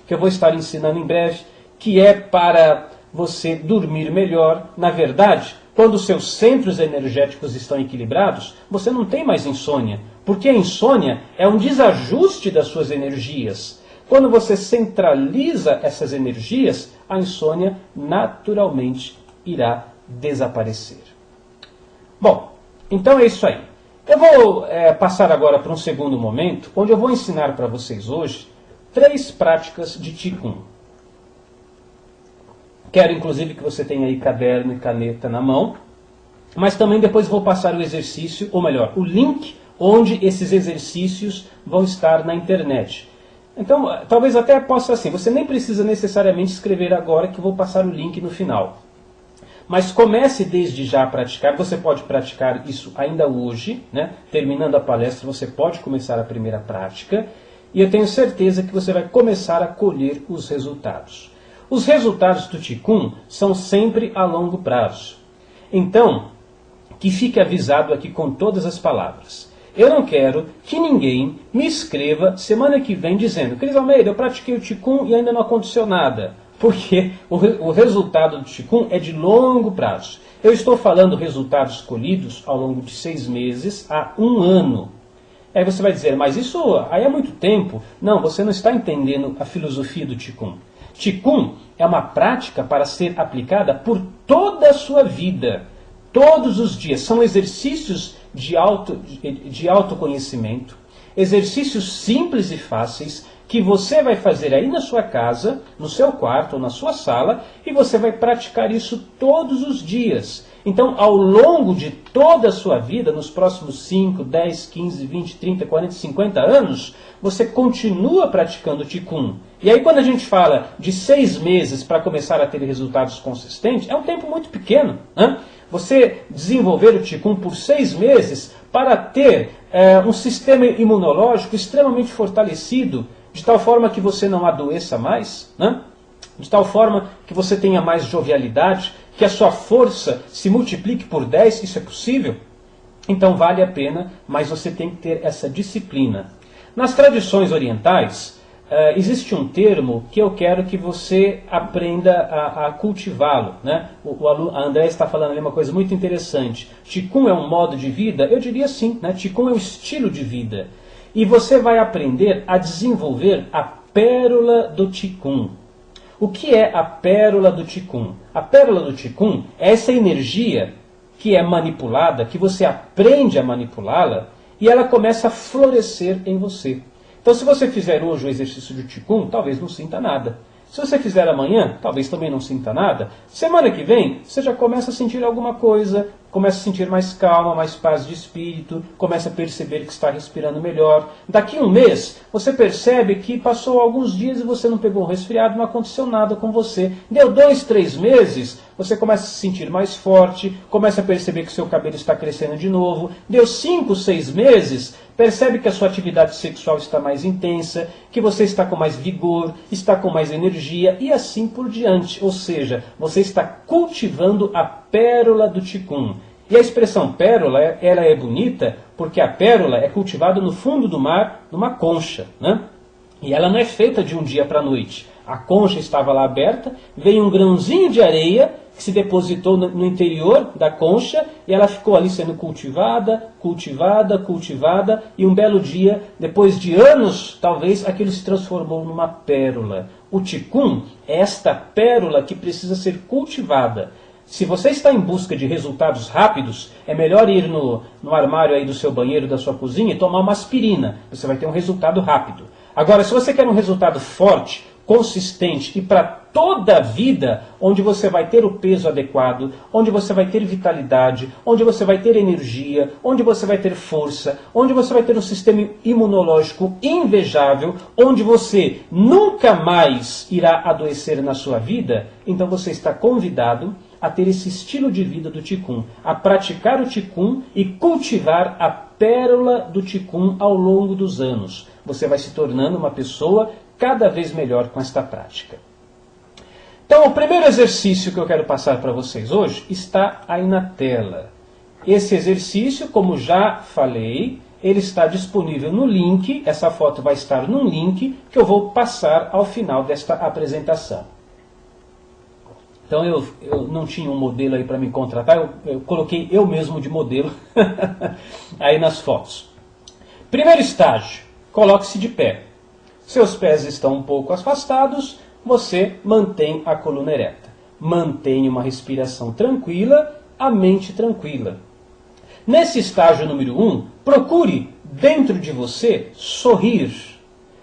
que eu vou estar ensinando em breve, que é para você dormir melhor. Na verdade, quando os seus centros energéticos estão equilibrados, você não tem mais insônia, porque a insônia é um desajuste das suas energias. Quando você centraliza essas energias, a insônia naturalmente irá desaparecer. Bom, então é isso aí. Eu vou passar agora para um segundo momento, onde eu vou ensinar para vocês hoje 3 práticas de Qigong. Quero inclusive que você tenha aí caderno e caneta na mão, mas também depois vou passar o exercício, ou melhor, o link onde esses exercícios vão estar na internet. Então, talvez até possa assim, você nem precisa necessariamente escrever agora que eu vou passar o link no final. Mas comece desde já a praticar, você pode praticar isso ainda hoje, né? Terminando a palestra você pode começar a primeira prática, e eu tenho certeza que você vai começar a colher os resultados. Os resultados do Qigong são sempre a longo prazo. Então, que fique avisado aqui com todas as palavras. Eu não quero que ninguém me escreva semana que vem dizendo: Cris Almeida, eu pratiquei o Qigong e ainda não aconteceu nada. Porque o resultado do Qigong é de longo prazo. Eu estou falando resultados colhidos ao longo de 6 meses a 1 ano. Aí você vai dizer, mas isso aí é muito tempo. Não, você não está entendendo a filosofia do Qigong. Qigong é uma prática para ser aplicada por toda a sua vida. Todos os dias. São exercícios de autoconhecimento. Exercícios simples e fáceis que você vai fazer aí na sua casa, no seu quarto ou na sua sala, e você vai praticar isso todos os dias. Então, ao longo de toda a sua vida, nos próximos 5, 10, 15, 20, 30, 40, 50 anos, você continua praticando o Qigong. E aí quando a gente fala de 6 meses para começar a ter resultados consistentes, é um tempo muito pequeno, né? Você desenvolver o Qigong por 6 meses para ter um sistema imunológico extremamente fortalecido, de tal forma que você não adoeça mais, né? De tal forma que você tenha mais jovialidade, que a sua força se multiplique por 10, isso é possível? Então vale a pena, mas você tem que ter essa disciplina. Nas tradições orientais, existe um termo que eu quero que você aprenda a cultivá-lo, né? A André está falando ali uma coisa muito interessante. Qigong é um modo de vida? Eu diria sim, né? Qigong é um estilo de vida. E você vai aprender a desenvolver a pérola do Qigong. O que é a pérola do Qigong? A pérola do Qigong é essa energia que é manipulada, que você aprende a manipulá-la, e ela começa a florescer em você. Então, se você fizer hoje o exercício de Qigong, talvez não sinta nada. Se você fizer amanhã, talvez também não sinta nada. Semana que vem, você já começa a sentir alguma coisa, começa a sentir mais calma, mais paz de espírito, começa a perceber que está respirando melhor. Daqui a um mês, você percebe que passou alguns dias e você não pegou um resfriado, não aconteceu nada com você. Deu 2, 3 meses, você começa a se sentir mais forte, começa a perceber que seu cabelo está crescendo de novo. Deu 5, 6 meses, percebe que a sua atividade sexual está mais intensa, que você está com mais vigor, está com mais energia e assim por diante. Ou seja, você está cultivando a pérola do Qigong. E a expressão pérola, ela é bonita porque a pérola é cultivada no fundo do mar, numa concha, né? E ela não é feita de um dia para a noite. A concha estava lá aberta, veio um grãozinho de areia que se depositou no interior da concha e ela ficou ali sendo cultivada, cultivada, cultivada, e um belo dia, depois de anos, talvez, aquilo se transformou numa pérola. O Qigong é esta pérola que precisa ser cultivada. Se você está em busca de resultados rápidos, é melhor ir no armário aí do seu banheiro, da sua cozinha, e tomar uma aspirina. Você vai ter um resultado rápido. Agora, se você quer um resultado forte, consistente e para toda a vida, onde você vai ter o peso adequado, onde você vai ter vitalidade, onde você vai ter energia, onde você vai ter força, onde você vai ter um sistema imunológico invejável, onde você nunca mais irá adoecer na sua vida, então você está convidado a ter esse estilo de vida do Qigong, a praticar o Qigong e cultivar a pérola do Qigong ao longo dos anos. Você vai se tornando uma pessoa cada vez melhor com esta prática. Então, o primeiro exercício que eu quero passar para vocês hoje está aí na tela. Esse exercício, como já falei, ele está disponível no link, essa foto vai estar num link que eu vou passar ao final desta apresentação. Então eu não tinha um modelo aí para me contratar, eu coloquei eu mesmo de modelo aí nas fotos. Primeiro estágio, coloque-se de pé. Seus pés estão um pouco afastados, você mantém a coluna ereta. Mantenha uma respiração tranquila, a mente tranquila. Nesse estágio número 1, procure dentro de você sorrir.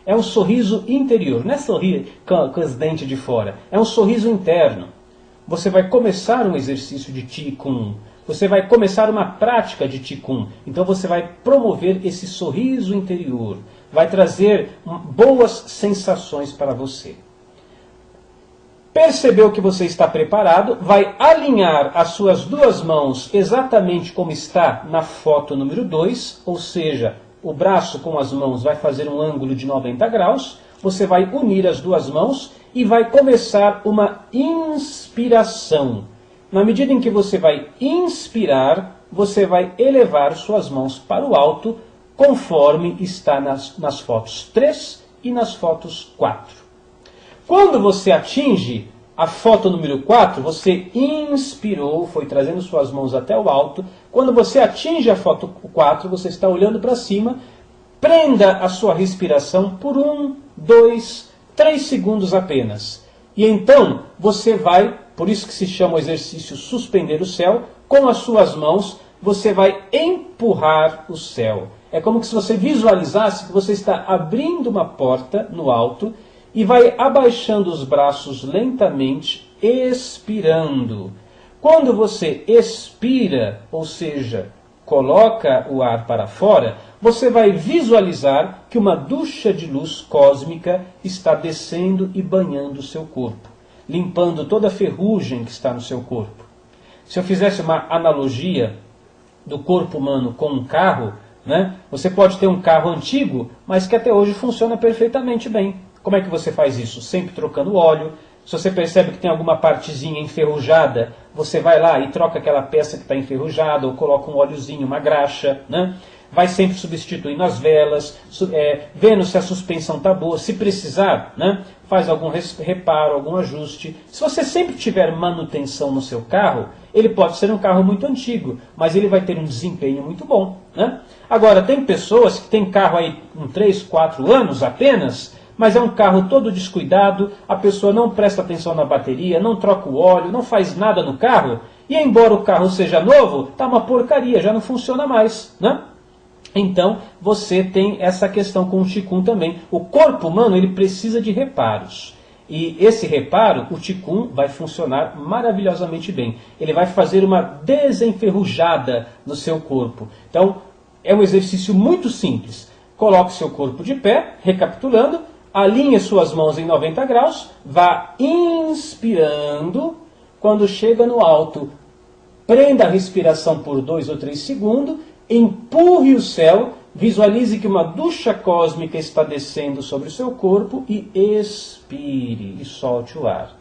É um sorriso interior, não é sorrir com os dentes de fora, é um sorriso interno. Você vai começar um exercício de Qigong, você vai começar uma prática de Qigong, então você vai promover esse sorriso interior, vai trazer boas sensações para você. Percebeu que você está preparado, vai alinhar as suas duas mãos exatamente como está na foto número 2, ou seja, o braço com as mãos vai fazer um ângulo de 90 graus, você vai unir as duas mãos e vai começar uma inspiração. Na medida em que você vai inspirar, você vai elevar suas mãos para o alto, conforme está nas fotos 3 e nas fotos 4. Quando você atinge a foto número 4, você inspirou, foi trazendo suas mãos até o alto. Quando você atinge a foto 4, você está olhando para cima. Prenda a sua respiração por 1, 2, 3 segundos apenas. E então você vai, por isso que se chama o exercício suspender o céu, com as suas mãos você vai empurrar o céu. É como se você visualizasse que você está abrindo uma porta no alto e vai abaixando os braços lentamente, expirando. Quando você expira, ou seja, coloca o ar para fora, você vai visualizar que uma ducha de luz cósmica está descendo e banhando o seu corpo, limpando toda a ferrugem que está no seu corpo. Se eu fizesse uma analogia do corpo humano com um carro, né? Você pode ter um carro antigo, mas que até hoje funciona perfeitamente bem. Como é que você faz isso? Sempre trocando óleo. Se você percebe que tem alguma partezinha enferrujada, você vai lá e troca aquela peça que está enferrujada, ou coloca um óleozinho, uma graxa, né? Vai sempre substituindo as velas, vendo se a suspensão está boa. Se precisar, né? Faz algum reparo, algum ajuste. Se você sempre tiver manutenção no seu carro, ele pode ser um carro muito antigo, mas ele vai ter um desempenho muito bom, né? Agora, tem pessoas que têm carro aí com 3, 4 anos apenas, mas é um carro todo descuidado, a pessoa não presta atenção na bateria, não troca o óleo, não faz nada no carro, e embora o carro seja novo, está uma porcaria, já não funciona mais, né? Então, você tem essa questão com o Qigong também. O corpo humano ele precisa de reparos. E esse reparo, o Qigong vai funcionar maravilhosamente bem. Ele vai fazer uma desenferrujada no seu corpo. Então, é um exercício muito simples. Coloque seu corpo de pé, recapitulando, alinhe suas mãos em 90 graus, vá inspirando. Quando chega no alto, prenda a respiração por 2 ou 3 segundos, empurre o céu, visualize que uma ducha cósmica está descendo sobre o seu corpo e expire e solte o ar.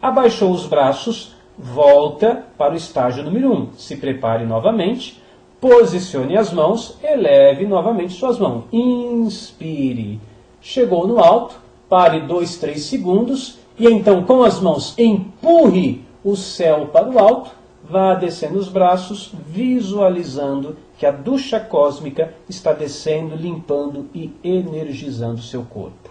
Abaixou os braços, volta para o estágio número 1. Se prepare novamente, posicione as mãos, eleve novamente suas mãos. Inspire. Chegou no alto, pare 2, 3 segundos e então com as mãos empurre o céu para o alto, vá descendo os braços, visualizando que a ducha cósmica está descendo, limpando e energizando o seu corpo.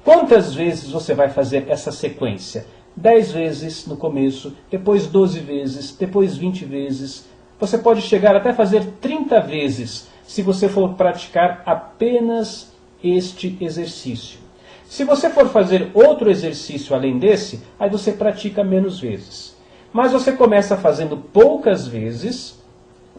Quantas vezes você vai fazer essa sequência? 10 vezes no começo, depois 12 vezes, depois 20 vezes. Você pode chegar até fazer 30 vezes, se você for praticar apenas este exercício. Se você for fazer outro exercício além desse, aí você pratica menos vezes. Mas você começa fazendo poucas vezes,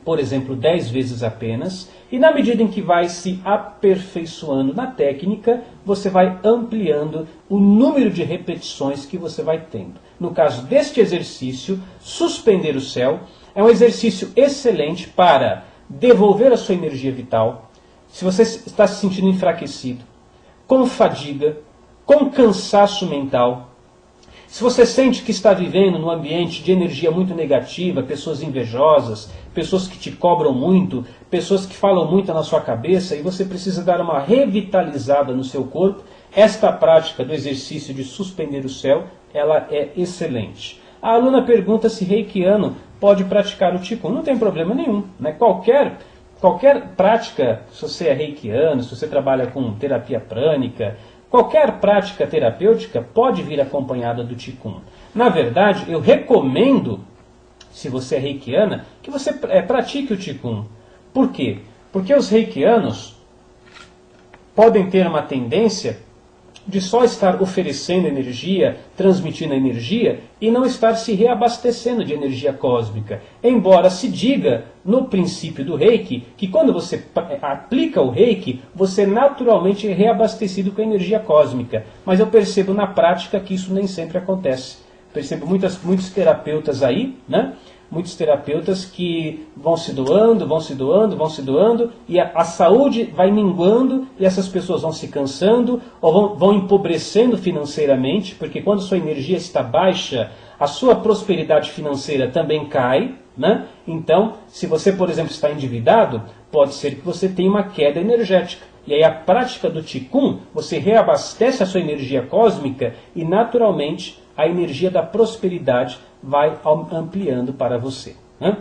por exemplo, 10 vezes apenas, e na medida em que vai se aperfeiçoando na técnica, você vai ampliando o número de repetições que você vai tendo. No caso deste exercício, suspender o céu, é um exercício excelente para devolver a sua energia vital. Se você está se sentindo enfraquecido, com fadiga, com cansaço mental, se você sente que está vivendo num ambiente de energia muito negativa, pessoas invejosas, pessoas que te cobram muito, pessoas que falam muito na sua cabeça e você precisa dar uma revitalizada no seu corpo, esta prática do exercício de suspender o céu, ela é excelente. A aluna pergunta se reikiano pode praticar o Qigong. Não tem problema nenhum, né? Qualquer prática, se você é reikiano, se você trabalha com terapia prânica, Qualquer prática terapêutica pode vir acompanhada do Qigong. Na verdade, eu recomendo, se você é reikiana, que você pratique o Qigong. Por quê? Porque os reikianos podem ter uma tendência de só estar oferecendo energia, transmitindo energia, e não estar se reabastecendo de energia cósmica. Embora se diga, no princípio do Reiki, que quando você aplica o Reiki, você naturalmente é reabastecido com a energia cósmica. Mas eu percebo na prática que isso nem sempre acontece. Percebo muitos terapeutas aí, né? Muitos terapeutas que vão se doando, e a saúde vai minguando, e essas pessoas vão se cansando, ou vão empobrecendo financeiramente, porque quando sua energia está baixa, a sua prosperidade financeira também cai, né? Então, se você, por exemplo, está endividado, pode ser que você tenha uma queda energética. E aí a prática do Qigong, você reabastece a sua energia cósmica e naturalmente a energia da prosperidade vai ampliando para você, né?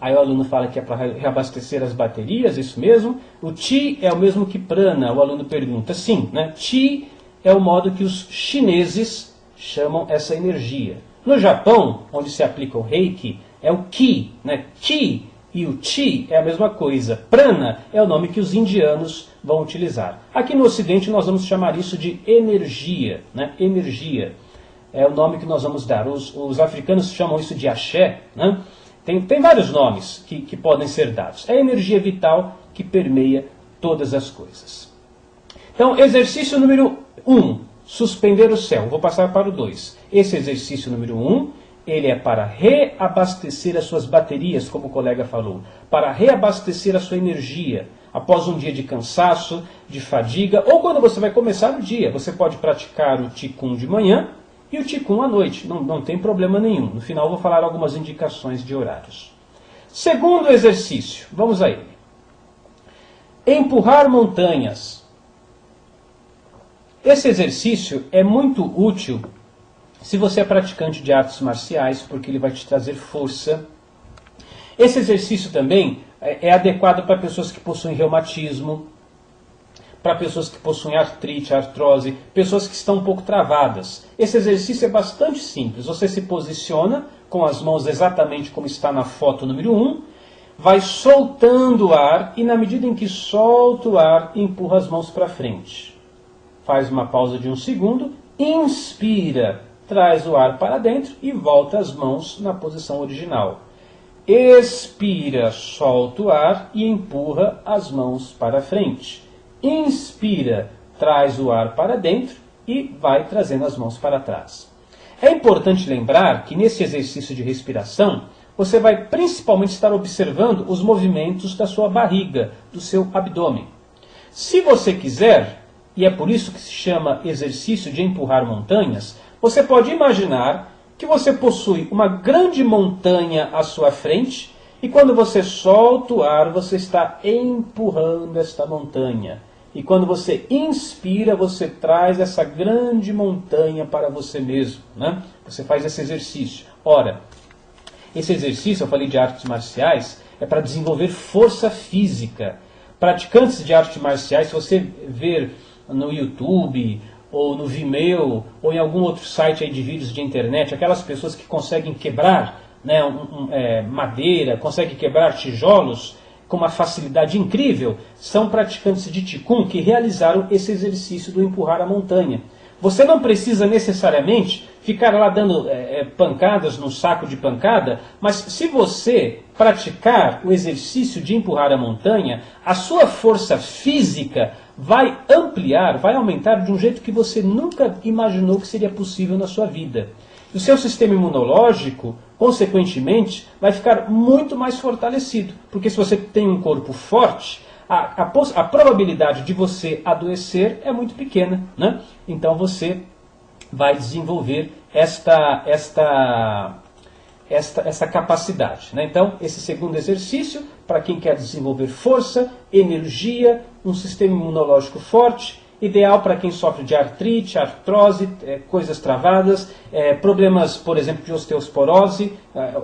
Aí o aluno fala que é para reabastecer as baterias, isso mesmo. O Qi é o mesmo que Prana, o aluno pergunta. Sim, né? Qi é o modo que os chineses chamam essa energia. No Japão, onde se aplica o Reiki, é o Ki, né? Ki e o Chi é a mesma coisa. Prana é o nome que os indianos vão utilizar. Aqui no Ocidente nós vamos chamar isso de energia, né? Energia é o nome que nós vamos dar. Os africanos chamam isso de axé, né? Tem vários nomes que podem ser dados. É a energia vital que permeia todas as coisas. Então, exercício número 1, suspender o céu. Vou passar para o 2. Esse exercício número 1, ele é para reabastecer as suas baterias, como o colega falou. Para reabastecer a sua energia. Após um dia de cansaço, de fadiga, ou quando você vai começar o dia. Você pode praticar o Qigong de manhã e o Qigong à noite, não tem problema nenhum. No final eu vou falar algumas indicações de horários. Segundo exercício, vamos a ele. Empurrar montanhas. Esse exercício é muito útil se você é praticante de artes marciais, porque ele vai te trazer força. Esse exercício também é adequado para pessoas que possuem reumatismo, para pessoas que possuem artrite, artrose, pessoas que estão um pouco travadas. Esse exercício é bastante simples. Você se posiciona com as mãos exatamente como está na foto número 1, vai soltando o ar e na medida em que solta o ar, empurra as mãos para frente. Faz uma pausa de 1 segundo, inspira, traz o ar para dentro e volta as mãos na posição original. Expira, solta o ar e empurra as mãos para frente. Inspira, traz o ar para dentro e vai trazendo as mãos para trás. É importante lembrar que nesse exercício de respiração, você vai principalmente estar observando os movimentos da sua barriga, do seu abdômen. Se você quiser, e é por isso que se chama exercício de empurrar montanhas, você pode imaginar que você possui uma grande montanha à sua frente e quando você solta o ar, você está empurrando esta montanha. E quando você inspira, você traz essa grande montanha para você mesmo, né? Você faz esse exercício. Ora, esse exercício, eu falei de artes marciais, é para desenvolver força física. Praticantes de artes marciais, se você ver no YouTube, ou no Vimeo, ou em algum outro site aí de vídeos de internet, aquelas pessoas que conseguem quebrar, né, madeira, conseguem quebrar tijolos com uma facilidade incrível, são praticantes de Qigong que realizaram esse exercício do empurrar a montanha. Você não precisa necessariamente ficar lá dando pancadas num saco de pancada, mas se você praticar o exercício de empurrar a montanha, a sua força física vai ampliar, vai aumentar de um jeito que você nunca imaginou que seria possível na sua vida. O seu sistema imunológico, consequentemente, vai ficar muito mais fortalecido. Porque se você tem um corpo forte, a probabilidade de você adoecer é muito pequena, né? Então você vai desenvolver essa capacidade, né? Então, esse segundo exercício, para quem quer desenvolver força, energia, um sistema imunológico forte, ideal para quem sofre de artrite, artrose, coisas travadas, problemas, por exemplo, de osteoporose,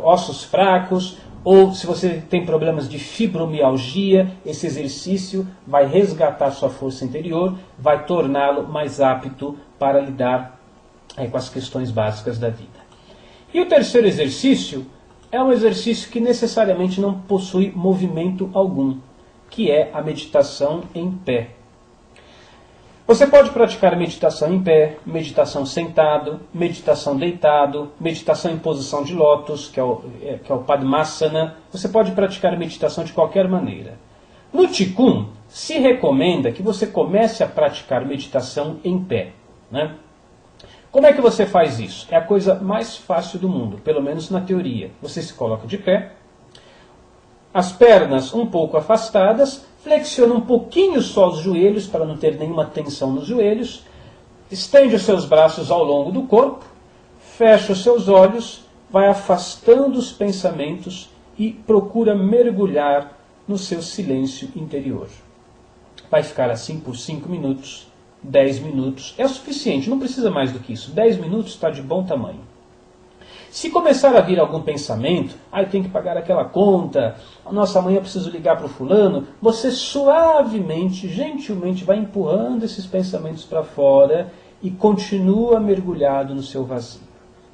ossos fracos, ou se você tem problemas de fibromialgia, esse exercício vai resgatar sua força interior, vai torná-lo mais apto para lidar com as questões básicas da vida. E o terceiro exercício é um exercício que necessariamente não possui movimento algum, que é a meditação em pé. Você pode praticar meditação em pé, meditação sentado, meditação deitado, meditação em posição de lótus, que é o Padmasana. Você pode praticar meditação de qualquer maneira. No Qigong, se recomenda que você comece a praticar meditação em pé, né? Como é que você faz isso? É a coisa mais fácil do mundo, pelo menos na teoria. Você se coloca de pé, as pernas um pouco afastadas, flexiona um pouquinho só os joelhos, para não ter nenhuma tensão nos joelhos, estende os seus braços ao longo do corpo, fecha os seus olhos, vai afastando os pensamentos e procura mergulhar no seu silêncio interior. Vai ficar assim por 5 minutos, 10 minutos, é o suficiente, não precisa mais do que isso. 10 minutos está de bom tamanho. Se começar a vir algum pensamento, eu tenho que pagar aquela conta, nossa, amanhã eu preciso ligar para o fulano, você suavemente, gentilmente vai empurrando esses pensamentos para fora e continua mergulhado no seu vazio.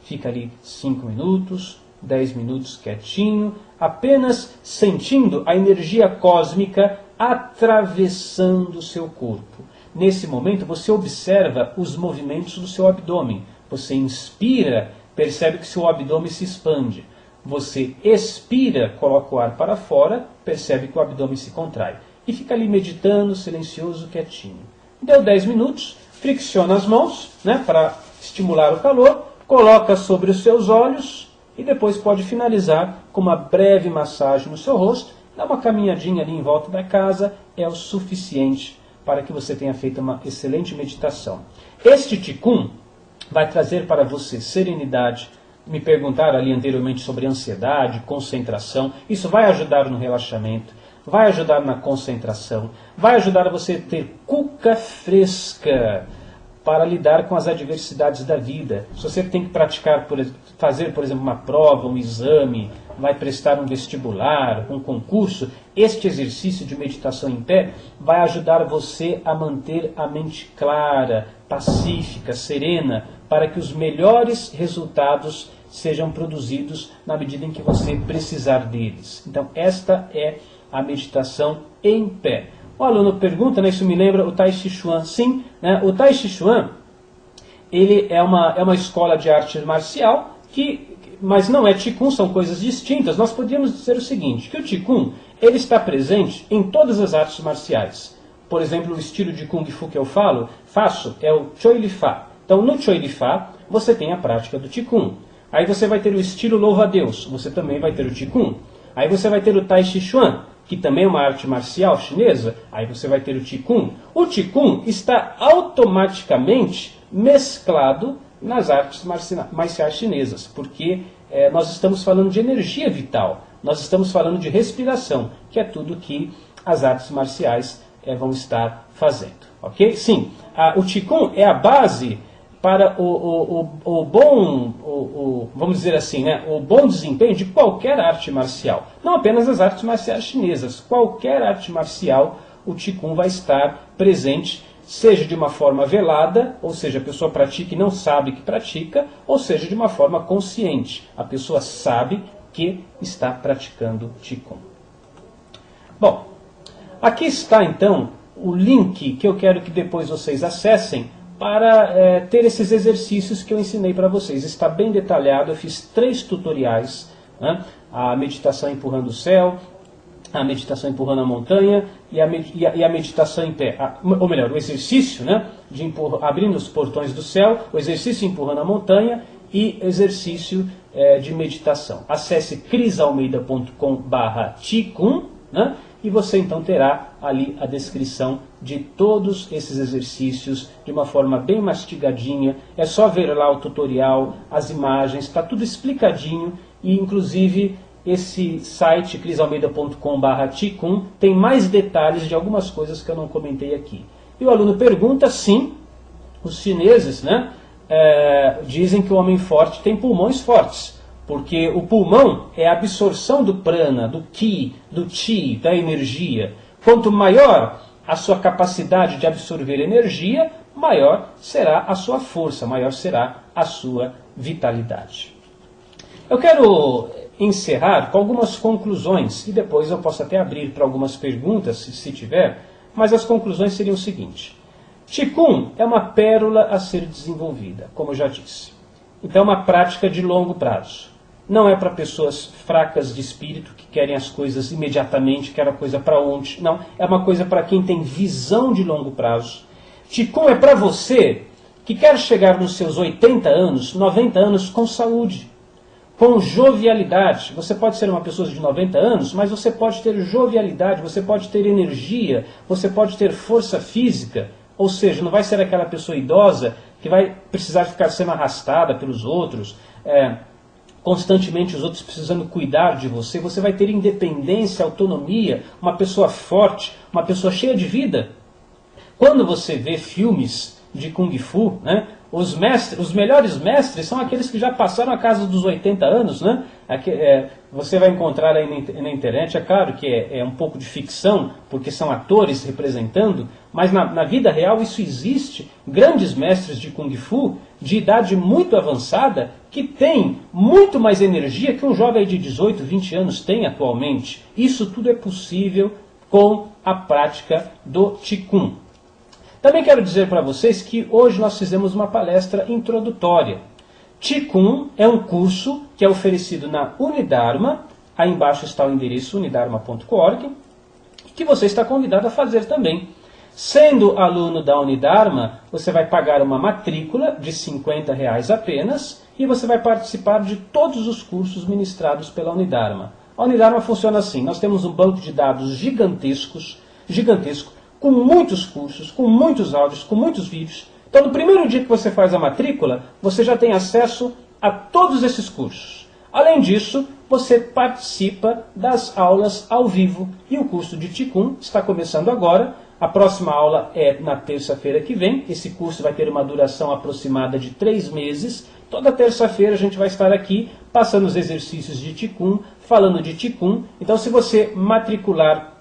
Fica ali 5 minutos, 10 minutos quietinho, apenas sentindo a energia cósmica atravessando o seu corpo. Nesse momento você observa os movimentos do seu abdômen. Você inspira, percebe que seu abdômen se expande. Você expira, coloca o ar para fora, percebe que o abdômen se contrai. E fica ali meditando, silencioso, quietinho. Deu 10 minutos, fricciona as mãos, né, para estimular o calor, coloca sobre os seus olhos e depois pode finalizar com uma breve massagem no seu rosto. Dá uma caminhadinha ali em volta da casa, é o suficiente para que você tenha feito uma excelente meditação. Este Qigong vai trazer para você serenidade. Me perguntaram ali anteriormente sobre ansiedade, concentração. Isso vai ajudar no relaxamento, vai ajudar na concentração, vai ajudar você a ter cuca fresca para lidar com as adversidades da vida. Se você tem que fazer, por exemplo, uma prova, um exame, vai prestar um vestibular, um concurso, este exercício de meditação em pé vai ajudar você a manter a mente clara, pacífica, serena, para que os melhores resultados sejam produzidos na medida em que você precisar deles. Então, esta é a meditação em pé. O aluno pergunta, né, isso me lembra o Tai Chi Chuan. Sim, né, o Tai Chi Chuan ele é uma escola de arte marcial, mas não é Qigong, são coisas distintas. Nós podíamos dizer o seguinte, que o Qigong ele está presente em todas as artes marciais. Por exemplo, o estilo de Kung Fu que eu faço é o Choi Li Fa. Então, no Choi Li Fa, você tem a prática do Qigong. Aí você vai ter o estilo Louva-a-Deus, você também vai ter o Qigong. Aí você vai ter o Tai Chi Chuan, que também é uma arte marcial chinesa, aí você vai ter o Qigong. O Qigong está automaticamente mesclado nas artes marciais chinesas, porque nós estamos falando de energia vital, nós estamos falando de respiração, que é tudo que as artes marciais vão estar fazendo. Ok? Sim, o Qigong é a base para vamos dizer assim, né, o bom desempenho de qualquer arte marcial. Não apenas as artes marciais chinesas, qualquer arte marcial, o Qigong vai estar presente, seja de uma forma velada, ou seja, a pessoa pratica e não sabe que pratica, ou seja, de uma forma consciente, a pessoa sabe que está praticando Qigong. Bom, aqui está então o link que eu quero que depois vocês acessem para ter esses exercícios que eu ensinei para vocês. Está bem detalhado, eu fiz 3 tutoriais, né? A meditação empurrando o céu, a meditação empurrando a montanha e a meditação em pé. Ou melhor, o exercício, né, de abrindo os portões do céu, o exercício empurrando a montanha e exercício de meditação. Acesse crisalmeida.com/Qigong, né? E você então terá ali a descrição de todos esses exercícios de uma forma bem mastigadinha. É só ver lá o tutorial, as imagens, está tudo explicadinho. E inclusive esse site crisalmeida.com/Qigong tem mais detalhes de algumas coisas que eu não comentei aqui. E o aluno pergunta, sim, os chineses, né, dizem que o homem forte tem pulmões fortes. Porque o pulmão é a absorção do prana, do ki, do chi, da energia. Quanto maior a sua capacidade de absorver energia, maior será a sua força, maior será a sua vitalidade. Eu quero encerrar com algumas conclusões, e depois eu posso até abrir para algumas perguntas, se tiver, mas as conclusões seriam o seguinte. Qigong é uma pérola a ser desenvolvida, como eu já disse. Então é uma prática de longo prazo. Não é para pessoas fracas de espírito, que querem as coisas imediatamente, querem a coisa para ontem. Não, é uma coisa para quem tem visão de longo prazo. Qigong é para você que quer chegar nos seus 80 anos, 90 anos com saúde, com jovialidade. Você pode ser uma pessoa de 90 anos, mas você pode ter jovialidade, você pode ter energia, você pode ter força física. Ou seja, não vai ser aquela pessoa idosa que vai precisar ficar sendo arrastada pelos outros, constantemente os outros precisando cuidar de você. Você vai ter independência, autonomia, uma pessoa forte, uma pessoa cheia de vida. Quando você vê filmes de Kung Fu, né, os melhores mestres são aqueles que já passaram a casa dos 80 anos. Né? Você vai encontrar aí na internet, é claro que é um pouco de ficção, porque são atores representando, mas na vida real isso existe. Grandes mestres de Kung Fu, de idade muito avançada, que têm muito mais energia que um jovem de 18, 20 anos tem atualmente. Isso tudo é possível com a prática do Qigong. Também quero dizer para vocês que hoje nós fizemos uma palestra introdutória. Qigong é um curso que é oferecido na Unidarma, aí embaixo está o endereço unidarma.org, que você está convidado a fazer também. Sendo aluno da Unidarma, você vai pagar uma matrícula de R$50 apenas e você vai participar de todos os cursos ministrados pela Unidarma. A Unidarma funciona assim, nós temos um banco de dados gigantesco, com muitos cursos, com muitos áudios, com muitos vídeos. Então, no primeiro dia que você faz a matrícula, você já tem acesso a todos esses cursos. Além disso, você participa das aulas ao vivo. E o curso de Qigong está começando agora. A próxima aula é na terça-feira que vem. Esse curso vai ter uma duração aproximada de 3 meses. Toda terça-feira a gente vai estar aqui passando os exercícios de Qigong, falando de Qigong. Então, se você matricular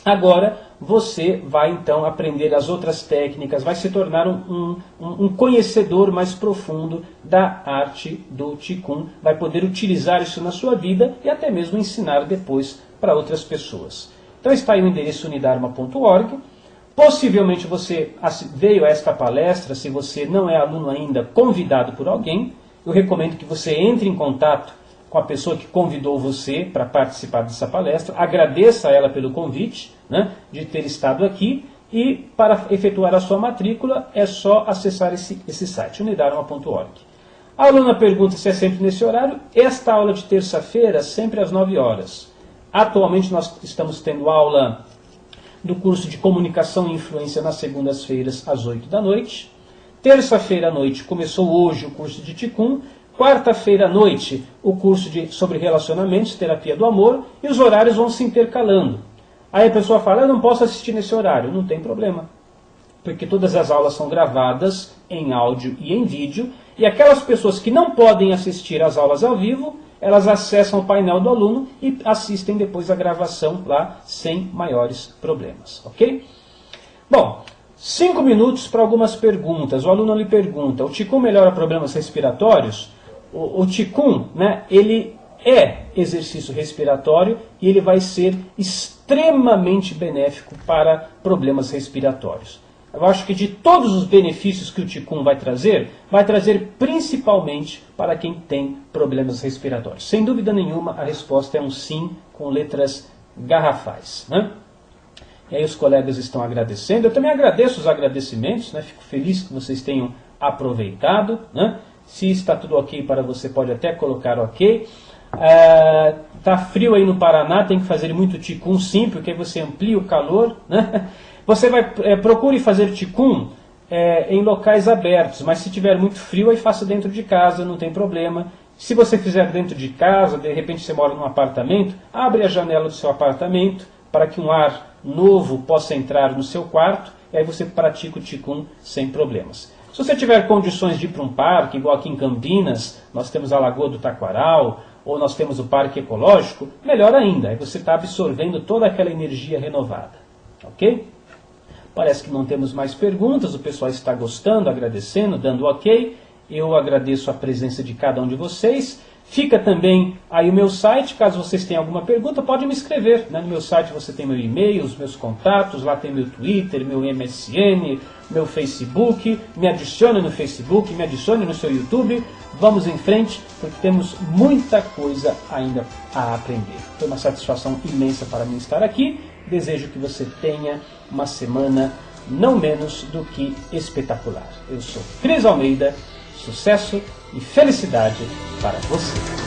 agora, você vai então aprender as outras técnicas, vai se tornar um conhecedor mais profundo da arte do Qigong, vai poder utilizar isso na sua vida e até mesmo ensinar depois para outras pessoas. Então está aí o endereço unidarma.org. Possivelmente você veio a esta palestra, se você não é aluno ainda, convidado por alguém. Eu recomendo que você entre em contato com a pessoa que convidou você para participar dessa palestra, agradeça a ela pelo convite, né, de ter estado aqui, e para efetuar a sua matrícula é só acessar esse site, unidarma.org. A aluna pergunta se é sempre nesse horário. Esta aula de terça-feira, sempre às 9 horas. Atualmente nós estamos tendo aula do curso de Comunicação e Influência nas segundas-feiras às 8 da noite. Terça-feira à noite começou hoje o curso de Qigong. Quarta-feira à noite, o curso sobre relacionamentos, terapia do amor, e os horários vão se intercalando. Aí a pessoa fala, eu não posso assistir nesse horário. Não tem problema, porque todas as aulas são gravadas em áudio e em vídeo, e aquelas pessoas que não podem assistir às aulas ao vivo, elas acessam o painel do aluno e assistem depois a gravação lá, sem maiores problemas, ok? Bom, 5 minutos para algumas perguntas. O aluno lhe pergunta, o Qigong melhora problemas respiratórios? O Qigong, né, ele é exercício respiratório e ele vai ser extremamente benéfico para problemas respiratórios. Eu acho que de todos os benefícios que o Qigong vai trazer principalmente para quem tem problemas respiratórios. Sem dúvida nenhuma, a resposta é um sim com letras garrafais, né? E aí os colegas estão agradecendo. Eu também agradeço os agradecimentos, né? Fico feliz que vocês tenham aproveitado, né? Se está tudo ok para você, pode até colocar ok. Tá frio aí no Paraná, tem que fazer muito Qigong sim, porque aí você amplia o calor, né? Você procure fazer Qigong em locais abertos, mas se tiver muito frio, aí faça dentro de casa, não tem problema. Se você fizer dentro de casa, de repente você mora num apartamento, abre a janela do seu apartamento para que um ar novo possa entrar no seu quarto, e aí você pratica o Qigong sem problemas. Se você tiver condições de ir para um parque, igual aqui em Campinas, nós temos a Lagoa do Taquaral, ou nós temos o Parque Ecológico, melhor ainda, aí você está absorvendo toda aquela energia renovada. Ok? Parece que não temos mais perguntas, o pessoal está gostando, agradecendo, dando ok. Eu agradeço a presença de cada um de vocês. Fica também aí o meu site, caso vocês tenham alguma pergunta, pode me escrever. No meu site você tem meu e-mail, os meus contatos, lá tem meu Twitter, meu MSN, meu Facebook. Me adicione no Facebook, me adicione no seu YouTube. Vamos em frente, porque temos muita coisa ainda a aprender. Foi uma satisfação imensa para mim estar aqui. Desejo que você tenha uma semana não menos do que espetacular. Eu sou Cris Almeida, sucesso e felicidade para você.